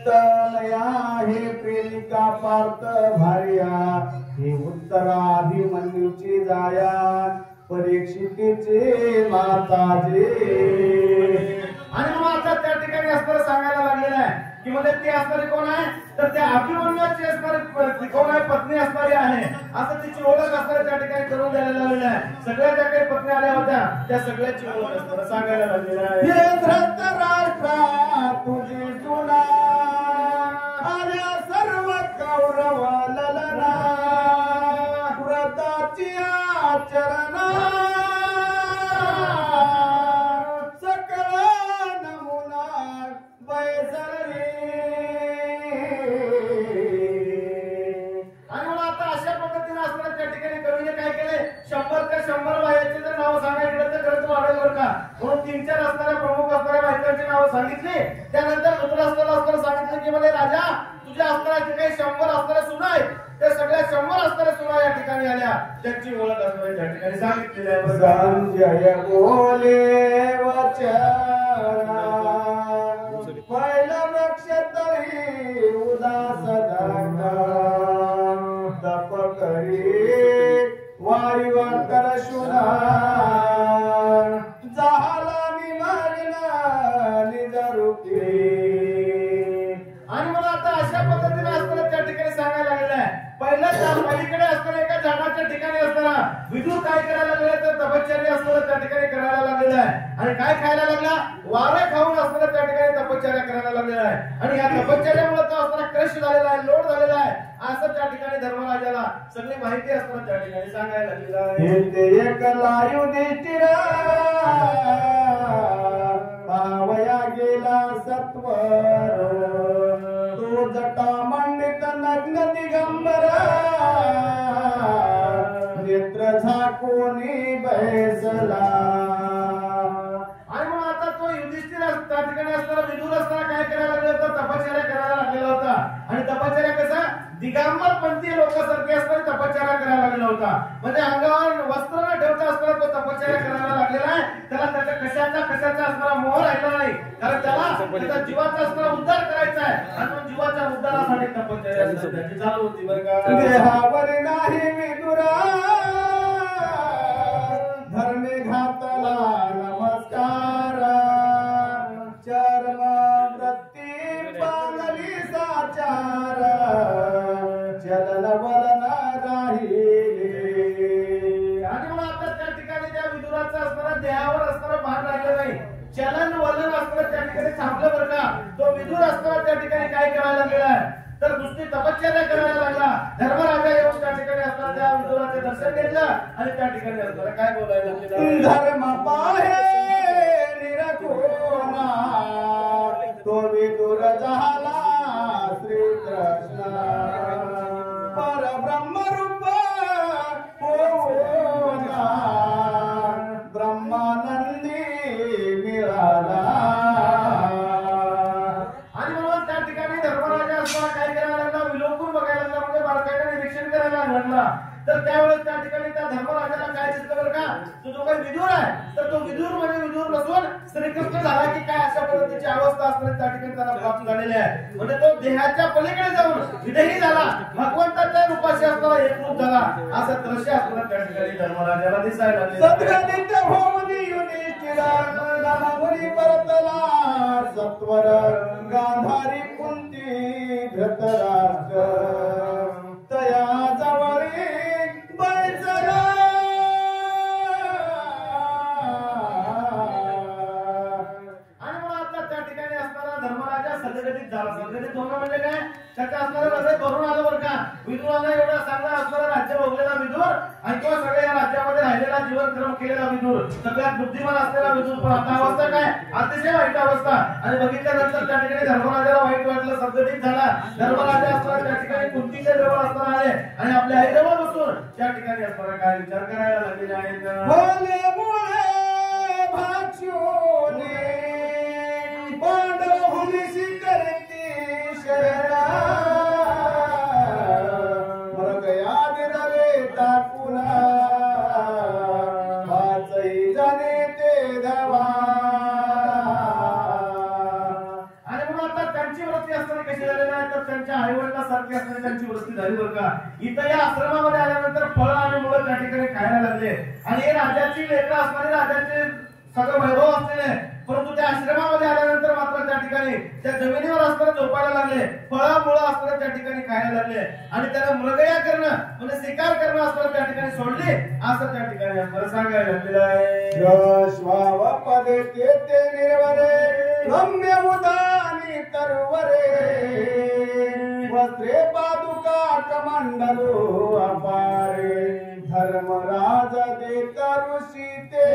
हे प्रेमिका पार्थ भार्या हे उत्तराभिमन्यूची जाया परीक्षितीचे माताचे आणि मग आता त्या ठिकाणी असणारं सांगायला लागलेलं आहे की मध्ये ती असणारी कोण आहे तर त्या अभिमन्यूची असणारी कोण आहे पत्नी असणारी आहे असं तिची ओळख असणारी त्या ठिकाणी करून द्यायला लागलेलं आहे सगळ्या ज्या काही पत्नी आल्या होत्या त्या सगळ्याची ओळख असणारं सांगायला लागलेलं आहे हे धृतराष्ट्रा तुझी सुना आल्या सर्व कौरव ललना व्रताची आचरणा सकळ नमुना बैसरी आणि मला आता अशा पद्धतीने असणाऱ्या त्या ठिकाणी कवीने काय केले 100 ते 100 बायाचे जर नाव सांगायचं तर खर्च वाढेल बरं का म्हणून 3-4 असणाऱ्या प्रमुख असणाऱ्या बायकांची नावं सांगितली त्यानंतर धृतराष्ट्राला असणारं सांगितलं की म्हणजे राजा तुझ्या असणाऱ्या जे काही 100 असणाऱ्या सुना आहेत त्या सगळ्या 100 असणाऱ्या सुना या ठिकाणी आल्या त्यांची ओळख असणारी त्या ठिकाणी सांगितलेली आहे बरं का संजय बोले वचना पहिला वृक्ष तरी उदास तप करी सुखी. आणि मला आता अशा पद्धतीने असताना त्या ठिकाणी सांगायला लागलेलं आहे. पहिलं पलीकडे असताना एका झाडाच्या ठिकाणी असताना विदूर काय करायला लागले तर तपश्चर्या असताना त्या ठिकाणी करायला लागलेला आहे. आणि काय खायला लागला? वारे खाऊन असताना त्या ठिकाणी तपश्चर्या करायला लागलेला आहे. आणि या तपश्चर्यामुळे तो असताना क्रश झालेला आहे, लोड झालेला आहे, असं त्या ठिकाणी धर्मराजाला सगळी माहिती असताना त्या ठिकाणी सांगायला लागलेलं आहे. ते एकला युधिष्ठिरा पावया गेला सत्वर, तो जटा मंडित नग्न दिगंबर, नेत्र झाकूनी बैसला. आणि मग आता तो युधिष्ठिर त्या ठिकाणी असताना विदूर असताना काय करायला लागला होता? तपश्चर्या करायला लागलेला होता. आणि तपश्चर्या कसा? दिगंबर पंथी लोकांसारखे असताना तपश्चर्या करायला लागलेला होता. म्हणजे अंगावर वस्त्र न ठेवता असताना तो तपश्चर्या करायला लागलेला आहे. त्याला त्याच्या कशाचा असणारा मोह राहिला नाही, कारण त्याला त्याचा जीवाचा असणारा उद्धार करायचा आहे. आणि तो जीवाच्या उद्धारासाठी तपश्चर्या त्याची चालू होती बरं का. देहावर नाही विदुरा, धर्मे घातला नमस्कार, चर्म वृत्ती पांगली साचार, चलन वलन राहिले. आणि मग आता त्या ठिकाणी त्या विदुराचा असणारा देहावर असणारा भाग राहिला नाही, चलन वलन असणारा त्या ठिकाणी थांबलं बरं का. तो विदुर असणारा त्या ठिकाणी काय करायला लागलेला आहे तर नुसती तपश्चर्या करायला लागला. धर्मराजा येऊन त्या ठिकाणी असताना त्या विदुराचे दर्शन घेतलं आणि त्या ठिकाणी असताना काय बोलायला लागले? धर्म पाहे निरखोना, तो विदुर झाला श्रीकृष्ण, परब्रह्म रूप होऊना, ब्रह्मानंदी मिळाला. आणि म्हणून त्या ठिकाणी धर्मराजा असताना काय करायला लागला? विलोकून बघायला लागला, म्हणजे बारकाईने निरीक्षण करायला लागला. तर त्यावेळेस त्या ठिकाणी त्या धर्मराजाला काय दिसलं बरं का? तो जो काही विदूर आहे तर तो विदूर म्हणजे विदूर नसून श्रीकृष्ण झाला की काय, अशा पद्धतीची अवस्था असताना त्या ठिकाणी त्याला प्राप्त झालेली आहे. म्हणजे तो देहाच्या पलीकडे जाऊन विदेही झाला, भगवंताच्या रूपाशी असताना एकरूप झाला, असं दृश्य असताना त्या ठिकाणी धर्मराजाला दिसायला लागले. सद्गदित होऊनी युधिष्ठिरा, नामुनी परतला सत्वर, गांधारी कुंती धृतराष्ट्र, तया जवळी बैसला. आणि मग आता त्या ठिकाणी असणारा धर्मराजा सद्गदित झाला. सद्गदित होणं म्हणजे काय? त्याचा असणारा हृदय भरून आलं बरं का. विदुराला एवढा चांगला असणारा राज्य भोगलेला विदूर आणि किंवा सगळ्या या राज्यामध्ये राहिलेला जीवनक्रम केलेला विदूर, सगळ्यात बुद्धिमान असलेला विदूर, पण आता अवस्था काय? अतिशय वाईट अवस्था. आणि बघितल्यानंतर त्या ठिकाणी धर्मराजाला वाईट वाटलं, सद्गदित झाला. धर्मराजा असताना त्या ठिकाणी कुंतीच्या जवळ असताना आले आणि आपल्या आईजवळ बसून त्या ठिकाणी असताना काय विचार करायला लागलेले आहेत? भोले मुळे भाक्षोने पांडव भूमिशी करती शरणा, मृग याद रवे टाकुना, वाचई जाणे ते धवा. आणि म्हणून आता त्यांची वृत्ती असताना कशी झालेली आहे तर त्यांच्या आईवडिलांसारखी असताना त्यांची वृत्ती झाली बरं का. इथं या आश्रमामध्ये आल्यानंतर फळं आणि मुलं त्या ठिकाणी खायला लागले. आणि हे राजाची लेकरं असणारे, राजाचे सगळं वैभव असलेले, परंतु त्या आश्रमामध्ये आल्यानंतर मात्र त्या ठिकाणी त्या जमिनीवर असताना झोपायला लागले, फळं मुळं असताना त्या ठिकाणी खायला लागले. आणि त्यांना मृगया करणं म्हणजे शिकार करणं असताना त्या ठिकाणी सोडले, असं त्या ठिकाणी आपल्याला सांगायला लागलेलं आहे. श्वावपदे ते निर्वरे, रम्य उदानी तरुवरे, वस्त्रे पादुका कमंडलो अपारे, धर्मराज देत ऋषी ते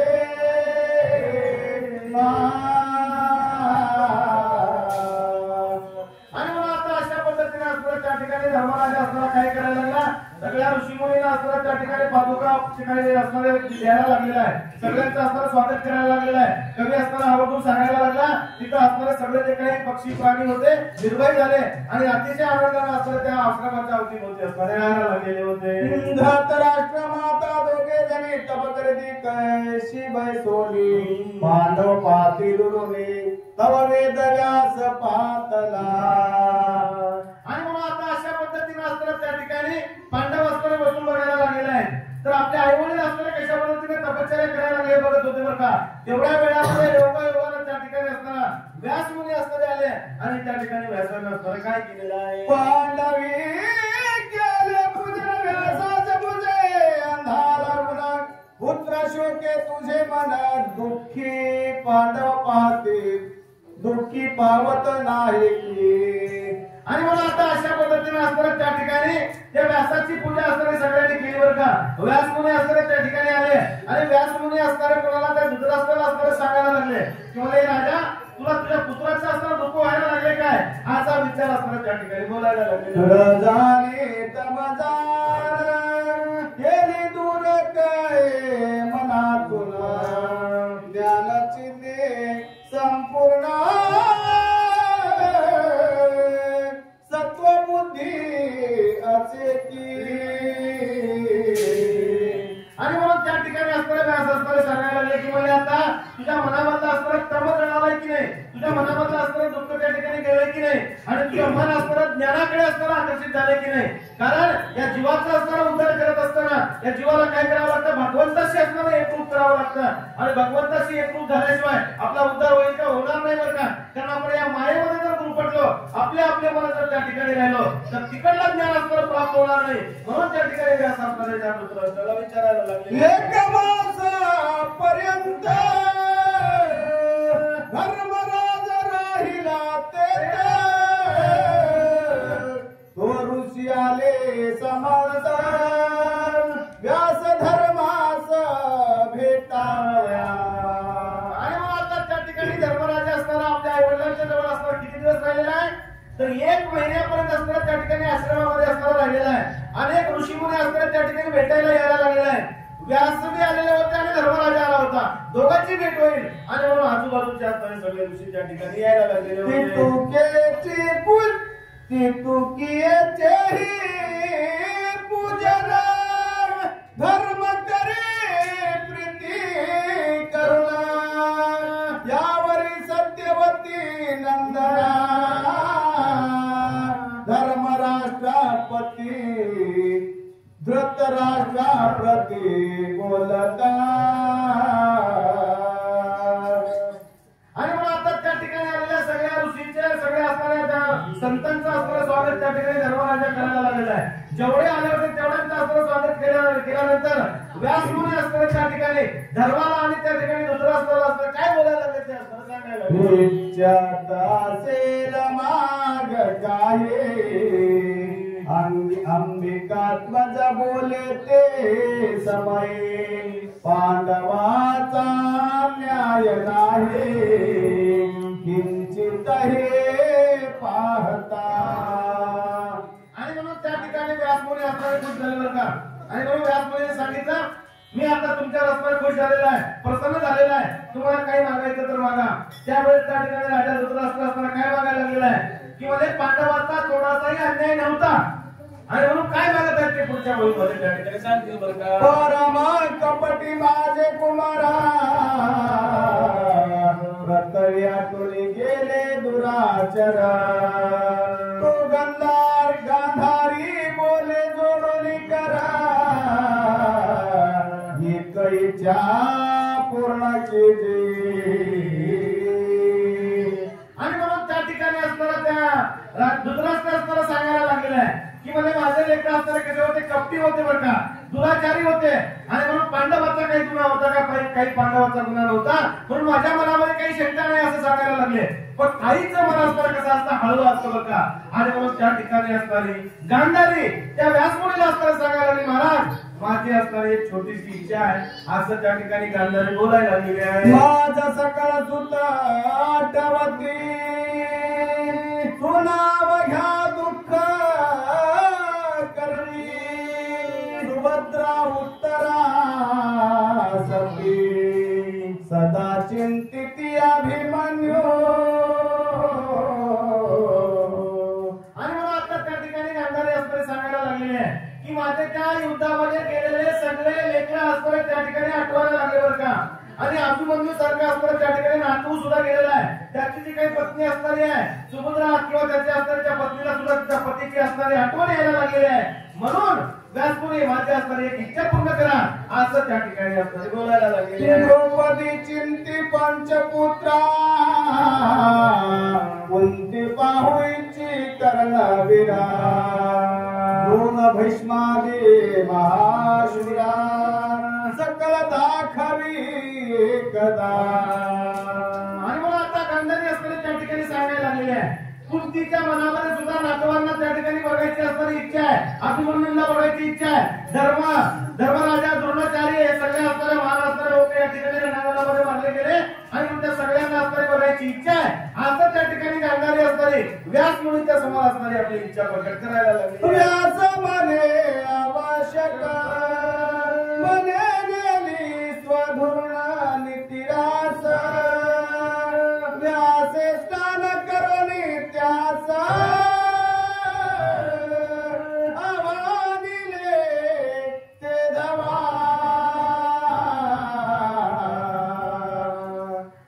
आणि मग आता अशा पद्धतीने असताना त्या ठिकाणी धर्मराजा असताना काय करायला लागला? सगळ्या ऋषीमुनींना असताना त्या ठिकाणी पादुका ठिकाणी असणारे द्यायला लागलेला आहे. सगळ्यांचं असताना स्वागत करायला लागलेलं आहे. कवी असताना आवर्जून सांगायला लागला, तिथं असणारे सगळे जे काही पक्षी प्राणी होते निर्भय झाले आणि अतिशय आनंदाने असताना त्या आश्रमाच्या अवतीभोवती असणारे राहायला लागलेले होते. धृतराष्ट्र माता दोघे जणी तप करती कैशी बैसोली, पांडव पातिलुरुनी तव वेद व्यास पातला. आणि म्हणून आता अशा पद्धतीने असताना त्या ठिकाणी पांडव असताना बसून बघायला लागलेला आहे. तर आपल्या आईवडील असताना कशा पद्धतीने तपश्चर्या करायला लागले बघत होते बरं का. तेवढ्या वेळामध्ये योगायोगाने त्या ठिकाणी असताना व्यास मुनी असताना आणि त्या ठिकाणी व्यासानं असणारं काय केलेलं आहे? पांडवी केले पूजन व्यासाचे पूजे अंधार गुणा पुत्र शोके तुझे मनात दुःखी पांडव पाहते दुःखी पावत नाही की. आणि म्हणून आता अशा पद्धतीने असताना त्या ठिकाणी त्या व्यासाची पूजा असणारी सगळ्यांनी केली बरं का. व्यास मुनी असणारे त्या ठिकाणी आले आणि व्यास मुनी असणारे कोणाला त्या धृतराष्ट्राला असणारे सांगायला लागले की मला राजा तुला तुझ्या पुत्राचं असणारं दुःख व्हायला लागले काय असा विचार असणारा त्या ठिकाणी बोलायला लागले. जाणे तमजार गेली दूर काय मनातून ज्ञानाची दे संपूर्ण सत्वबुद्धी असे की. आणि म्हणून त्या ठिकाणी असणारे व्यास असणारे सांगायला लागले की म्हणजे आता तुझ्या मनामधला असणारं कर्म जळालाय की नाही, तुझ्या मनामधलं असणारं दुःख त्या ठिकाणी गेलंय की नाही आणि तुझं मन असणारं ज्ञानाकडे असणारं आकर्षित झालंय की नाही. कारण या जीवाचा असणारा उद्धार करत असताना या जीवाला काय करावं लागतं? भगवंताशी असणारं एकरूप करावं लागतं आणि भगवंताशी एकरूप झाल्याशिवाय आपला उद्धार होईल का? होणार नाही बरं का. कारण आपण या मायेमध्ये जर गुरफटलो आपले मन जर त्या ठिकाणी राहिलो तर तिकडला ज्ञान असणारं प्राप्त होणार नाही. म्हणून त्या ठिकाणी व्यास असणारे त्या धृतराष्ट्राला विचारायला लागले एक मासापर्यंत धर्मराज राहिला तेथे तो ऋषी आले समाज व्यास धर्मास भेटाया. आणि मग आता त्या ठिकाणी धर्मराजा असणारा आपल्या आई वडिलांच्या जवळ असणारा किती दिवस राहिलेला आहे? तर 1 महिन्यापर्यंत असणारा त्या ठिकाणी आश्रमामध्ये असणारा राहिलेला आहे. अनेक ऋषीमुनी असणारे त्या ठिकाणी भेटायला यायला लागलेला आहे. व्यास बी आलेले होते आणि धर्मराजा आला होता. दोघांची भेट होईल आणि म्हणून आजूबाजूच्या असणारे सगळे ऋषी त्या ठिकाणी यायला लागलेले होते. पूजन धर्म करे प्रीती करुणा यावरी सत्यवती नंदना धर्मराष्ट्रपती धृतराष्ट्राप्रती बोलता. आणि मग आता त्या ठिकाणी आलेल्या सगळ्या ऋषीचे सगळ्या असणाऱ्या संतांचं असणारं स्वागत त्या ठिकाणी धर्मराजा करायला लागलेला आहे. जेवढे आले होते तेवढ्यांचं असणारं स्वागत केल्यानंतर व्यास मुनी असणारे त्या ठिकाणी धर्माला आणि त्या ठिकाणी धृतराष्ट्राला असणारं काय बोलायला लागले ते असणारं सांगायला माग गाये अंबिकात्मज बोले ते समय पांडवाचा न्याय नाही किंचित हे पाहता. आणि म्हणून त्या ठिकाणी व्यासमुनी असणारे खुश झाले बरं का. आणि म्हणून व्यासमुनीने सांगितलं मी आता तुमच्या रस्त्यावर खुश झालेला आहे, प्रसन्न झालेला आहे. तुम्हाला काही मागायचं तर मागा. त्यावेळेस त्या ठिकाणी राजा धृतराष्ट्र असताना काय मागायला लागलेला आहे की मध्ये पांडवाचा थोडासाही अन्याय नव्हता आणि म्हणून काय मागत आहेत ते पुढच्या वळीमध्ये त्या ठिकाणी सांगतील बरं का. परम कपटी माझे कुमारा प्रतव्यातून गेले दुराचर तो गांधारी बोले जोडोनी करा ही कैच्या पूर्ण केली. आणि म्हणून त्या ठिकाणी असणारा त्या धृतराष्ट्र असणारा सांगायला लागलेला आहे की म्हणजे माझे लेकर असणारे कसे होते? कपटी होते बरं का, दुराचारी होते. आणि म्हणून पांडवाचा काही गुन्हा होता का? काही पांडवाचा गुन्हा नव्हता. म्हणून माझ्या मनामध्ये काही शंका नाही असं सांगायला लागले. पण आईचं मन असतं कसं असतं? हळवं असतं बरं का. आणि म्हणून त्या ठिकाणी असणारी गांधारी त्या व्यासमुनीला असताना सांगायला लागली महाराज माझी असणारी एक छोटीशी इच्छा आहे असं त्या ठिकाणी गांधारी बोलायला लागलेली आहे. माझा सकाळ सुद्धा आठवती सुनाव घ्या दुःख करणी सुभद्रा उत्तरा सती सदा चिंतित अभिमन्यू. आणि मला आता त्या ठिकाणी गांधारी असणारे सांगायला लागलेले आहे की माझे त्या युद्धामध्ये केलेले सगळे लेखन असणारे त्या ठिकाणी आठवायला लागले बरं का. आणि अभिमन्यू सारखा असणारा त्या ठिकाणी नातू सुद्धा गेलेला आहे. त्याची जी काही पत्नी असणारी आहे सुभद्रा किंवा त्याच्या असणारी त्या पत्नीला सुद्धा त्या पतीची असणारी आठवण यायला लागलेली आहे. म्हणून व्यासमुनी माझी असणारी एक इच्छा पूर्ण करा असं त्या ठिकाणी असणारे बोलायला लागलेले आहे. द्रौपदी चिंती पंचपुत्रा कुंती दोन भीष्मादी महाशूरा सकल दाखवी एकदा. आणि मला आता गांधारी असताना त्या ठिकाणी सांगायला लागलेले आहे. कुंतीच्या मनामध्ये सुद्धा नातवांना त्या ठिकाणी बघायची असणारी इच्छा आहे. अभिमन्यूला बघायची इच्छा आहे. धर्मराजा द्रोणाचार्य हे सगळे असणारे महान असणारे लोक या ठिकाणी रणांगणामध्ये मारले गेले आणि मग त्या सगळ्यांना असणारी बघायची इच्छा आहे. आता त्या ठिकाणी गांधारी असणारी व्यास मुनीच्या समोर असणारी आपली इच्छा प्रकट करायला लागली. व्यास म्हणे आवश्यक म्हणे नेली स्वधुर्णा नितिरास व्यासे स्नान करोनी त्यासा आवानिले ते धवा.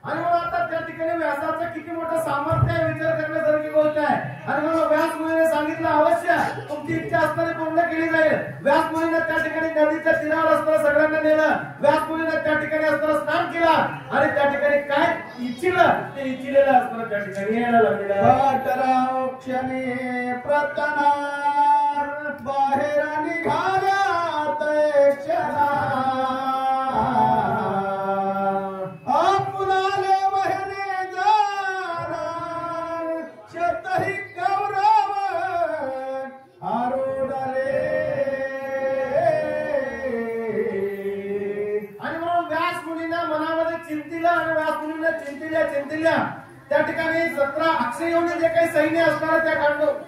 आणि मग आता त्या ठिकाणी व्यासाचं किती मोठं सामर्थ्य आहे विचार करण्यासारखी गोष्ट आहे. आणि मग व्यास मुनीने सांगितलं अवश्य तुमची इच्छा असताना पूर्ण केली जाईल. व्यास मुनीने त्या ठिकाणी नदीच्या तीरावर असताना सगळ्यांना नेलं. व्यास मुनीने त्या ठिकाणी असताना स्नान केला आणि त्या ठिकाणी काय इच्छिलं ते इच्छिलेलं असताना त्या ठिकाणी यायला लागलेलं. भटराव क्षणी प्रतना बाहेर निघाल्या क्षणा आपुलाले वहने जाना शतही कौरव आरोढले. आणि म्हणून व्यास मुनीने मनामध्ये चिंतिलं आणि व्यास मुनीने चिंतिल्या त्या ठिकाणी 17 अक्षयोनी जे काही सैन्य असणार त्या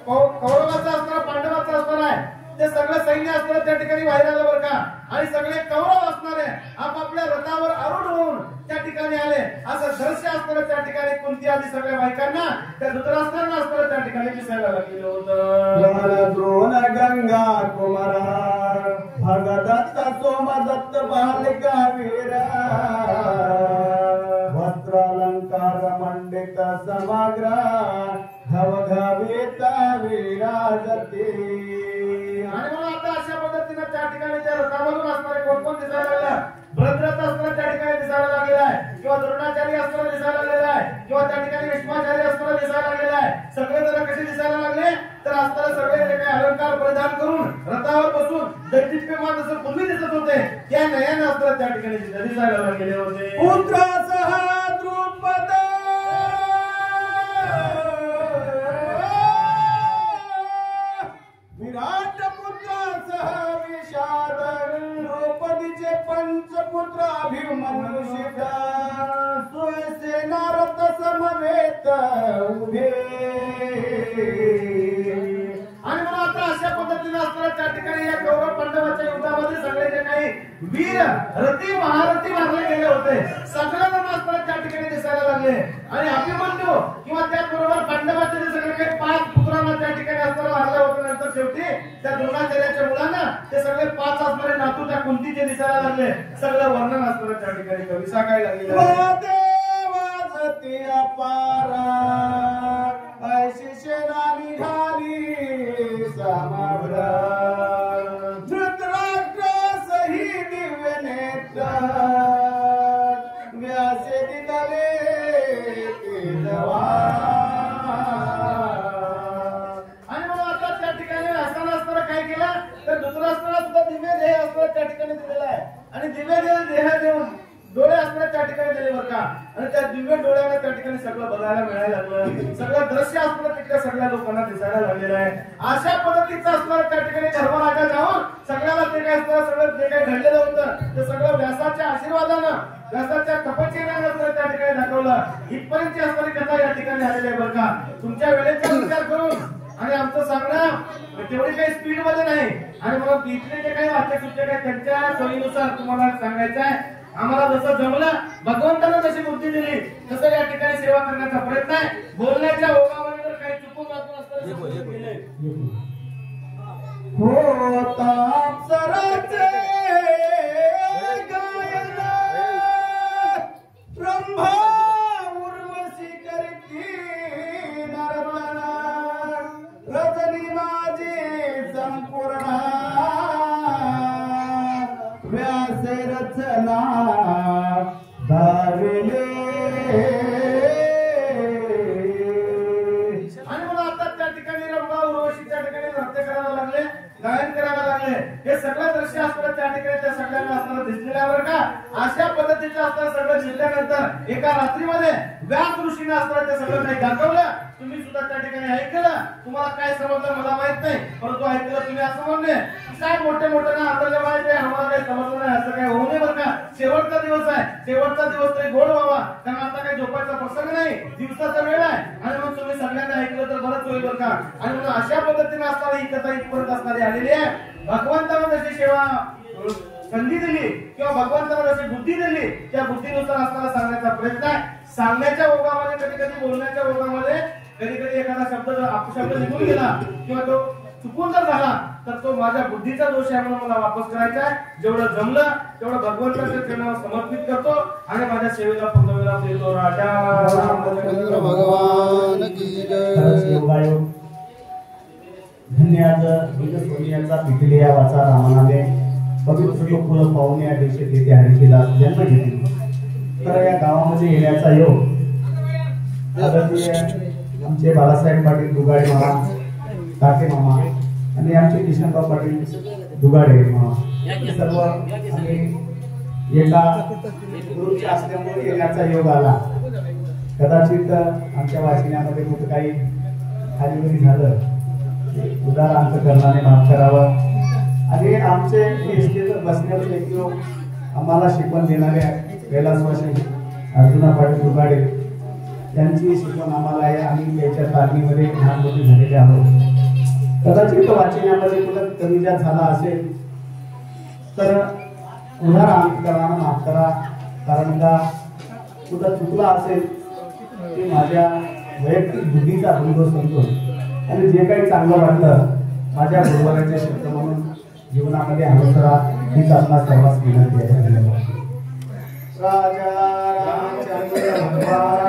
कौरवाचं असणार पांडवाचं असणार आहे ते सगळं सैन्य असणार त्या ठिकाणी बाहेर आलं बरं का. आणि सगळे कौरव असणारे आपापल्या रथावर आरूढ होऊन त्या ठिकाणी आले. असं दृश्य असणारं त्या ठिकाणी कुंती आदी सगळ्या बायकांना त्या धृतराष्ट्रांना असणारं त्या ठिकाणी दिसायला लागलेलं होतं. द्रोण गंगा कुमारा भगदत्त सोमदत्त बालिका वीरा वस्त्रालंकार मंडित समग्र धवधवीत विराजते. आणि मग आता अशा पद्धतीने त्या ठिकाणी त्या रथावरून असणारे कोण कोण दिसायला लागला. भद्रथ असणारा त्या ठिकाणी दिसायला लागलेला आहे किंवा द्रोणाचार्य असणारा दिसायला लागलेला आहे किंवा त्या ठिकाणी भीष्माचार्य असणारा दिसायला लागलेला आहे. सगळे जण कसे दिसायला लागले तर असताना सगळे जे काही अलंकार परिधान करून रथावर बसून दैदिप्यमान जसं पूर्वी दिसत होते त्या नयन असताना त्या ठिकाणी दिसायला लागलेले होते. पुत्रासह द्रुपद विराट पुत्रासह विषाद द्रौपदीचे पंचपुत्र अभिमन्युषित सुसेनारथ समवेत उभे. आणि मला आता अशा पद्धतीने असताना त्या ठिकाणी या कौरव पांडवाच्या युद्धामध्ये सगळे जे काही वीर रथी महारथी मारले गेले होते सगळे जण असताना त्या ठिकाणी दिसायला लागले. आणि अभिमन्यू किंवा त्याचबरोबर पांडवाचे जे सगळे काही 5 पुत्रांना त्या ठिकाणी असताना मारले होते. नंतर शेवटी त्या द्रोणाचार्याच्या मुलांना ते सगळे 5 असणारे नातू त्या कुंतीचे दिसायला लागले. सगळं वर्णन असताना त्या ठिकाणी कवी सांगायला लागले. अपारा ऐशी सेना निघाली समग्र धृतराष्ट्र सही दिव्य नेत्र व्यासे दिदले ते जवान. आणि मग आता त्या ठिकाणी असताना काय केलं तर धृतराष्ट्राला सुद्धा दिव्य देह असताना त्या ठिकाणी दिलेला आहे. आणि दिव्य देह देऊन डोळे असताना त्या ठिकाणी दिले बरं का. आणि त्या दिव्य डोळ्याला त्या ठिकाणी सगळं बघायला मिळायला लागलं. सगळं दृश्य असताना तिथल्या सगळ्या लोकांना दिसायला लागलेलं आहे. अशा पद्धतीचं असणारं त्या ठिकाणी धर्मराजा जाऊन सगळ्याला ते काय असतं सगळं जे काही घडलेलं होतं ते सगळं व्यासाच्या आशीर्वादानं व्यासाच्या तपश्चर्यानं त्या ठिकाणी दाखवलं. इथपर्यंत असणारी कथा या ठिकाणी आलेली आहे बरं का. तुमच्या वेळेचा विचार करून आणि आमचं सांगणं तेवढी काही स्पीड मध्ये नाही. आणि मग इथले जे काही वाचक सुचक आहेत त्यांच्या सोयीनुसार तुम्हाला सांगायचं आहे. आम्हाला जसं जमलं भगवंतानं जशी बुद्धी दिली तसं या ठिकाणी सेवा करण्याचा प्रयत्न आहे. बोलण्याच्या ओघावर जर काही चुकून वाचून असतं होता अप्सराचे गायन ब्रह्मा उर्वशी करती नर्तन रजनी माझी संपूर्ण व्यासे रचना धाविले. आणि मला आता त्या ठिकाणी रंभा उर्वशी त्या ठिकाणी हे सगळं दृश्य असताना त्या ठिकाणी त्या सगळ्यांना असताना दिसलेल्या बरं का. अशा पद्धतीचं असताना सगळं जिल्ह्यानंतर एका रात्रीमध्ये व्यास ऋषीने असताना ते सगळं काही दाखवलं. तुम्ही सुद्धा त्या ठिकाणी ऐकलं. तुम्हाला काय समजलं मला माहित नाही, परंतु ऐकलं तुम्ही असं म्हणणे काय मोठे मोठे ना आपल्याला माहित आहे, आम्हाला काही समजलं नाही, असं काय होऊ नये बरं का. शेवटचा दिवस आहे, शेवटचा दिवस तरी गोड व्हावा, कारण आता काही झोपायचा प्रसंग नाही, दिवसाचा वेळ आहे. आणि मग तुम्ही सगळ्यांना ऐकलं तर बरंच होईल बरं का. आणि म्हणून अशा पद्धतीने असणारी ही कथा इथपर्यंत असणारी आलेली आहे. भगवंताने जशी सेवा संधी दिली किंवा भगवंताने जशी बुद्धी दिली त्या बुद्धीनुसार असताना सांगण्याचा प्रयत्न आहे. सांगण्याच्या ओघामध्ये कधी कधी बोलण्याच्या ओघामध्ये कधी कधी एखादा शब्द निघून गेला किंवा तो चुकून जर झाला तर तो माझ्या बुद्धीचा दोष आहे म्हणून मला वापस करायचा आहे. जेवढं जमलं तेवढं भगवंताच्या चरणावर समर्पित करतो आणि माझ्या सेवेला पूर्णविराम देतो. राजा भगवान की जय. धन्यवाद. सोनियाचा पिकली या वाचा रामानाने पवित्र लोक पाहुणे या दिवशी तिथे हरिकेला जन्म घेतला. तर या गावामध्ये येण्याचा योग आदरणीय आमचे बाळासाहेब पाटील दुगाडे मामा, काके मामा आणि आमचे किशनराव पाटील दुगाडे मामा सर्व आम्ही एका गुरुच्या असल्यामुळे येण्याचा योग आला. कदाचित आमच्या वाचण्यामध्ये कुठं काही खालीवरी झालं उदार अंतकरणाने माफ करावं. आणि आमचे बसण्याचे व्यक्ती आम्हाला शिकवण देणारे कैलासवासी अर्जुना पाटील दुगाडे यांची शिकवण आम्हाला आहे. आम्ही त्याच्या तालमीमध्ये लहानपणी झालेले आहोत. कदाचित वाचण्यामध्ये कुठं कमी जास्त झाला असेल तर उदार अंतकरणाने माफ करा, कारण का कुठं चुकला असेल ते माझ्या वैयक्तिक बुद्धीचा अनुभव समजून आणि जे काही चांगलं वाटलं माझ्या गुरुवाराचे शब्द म्हणून जीवनामध्ये अनुसरा हीच आपला सर्वांस विनंती आहे. राजा रामचंद्र भगवान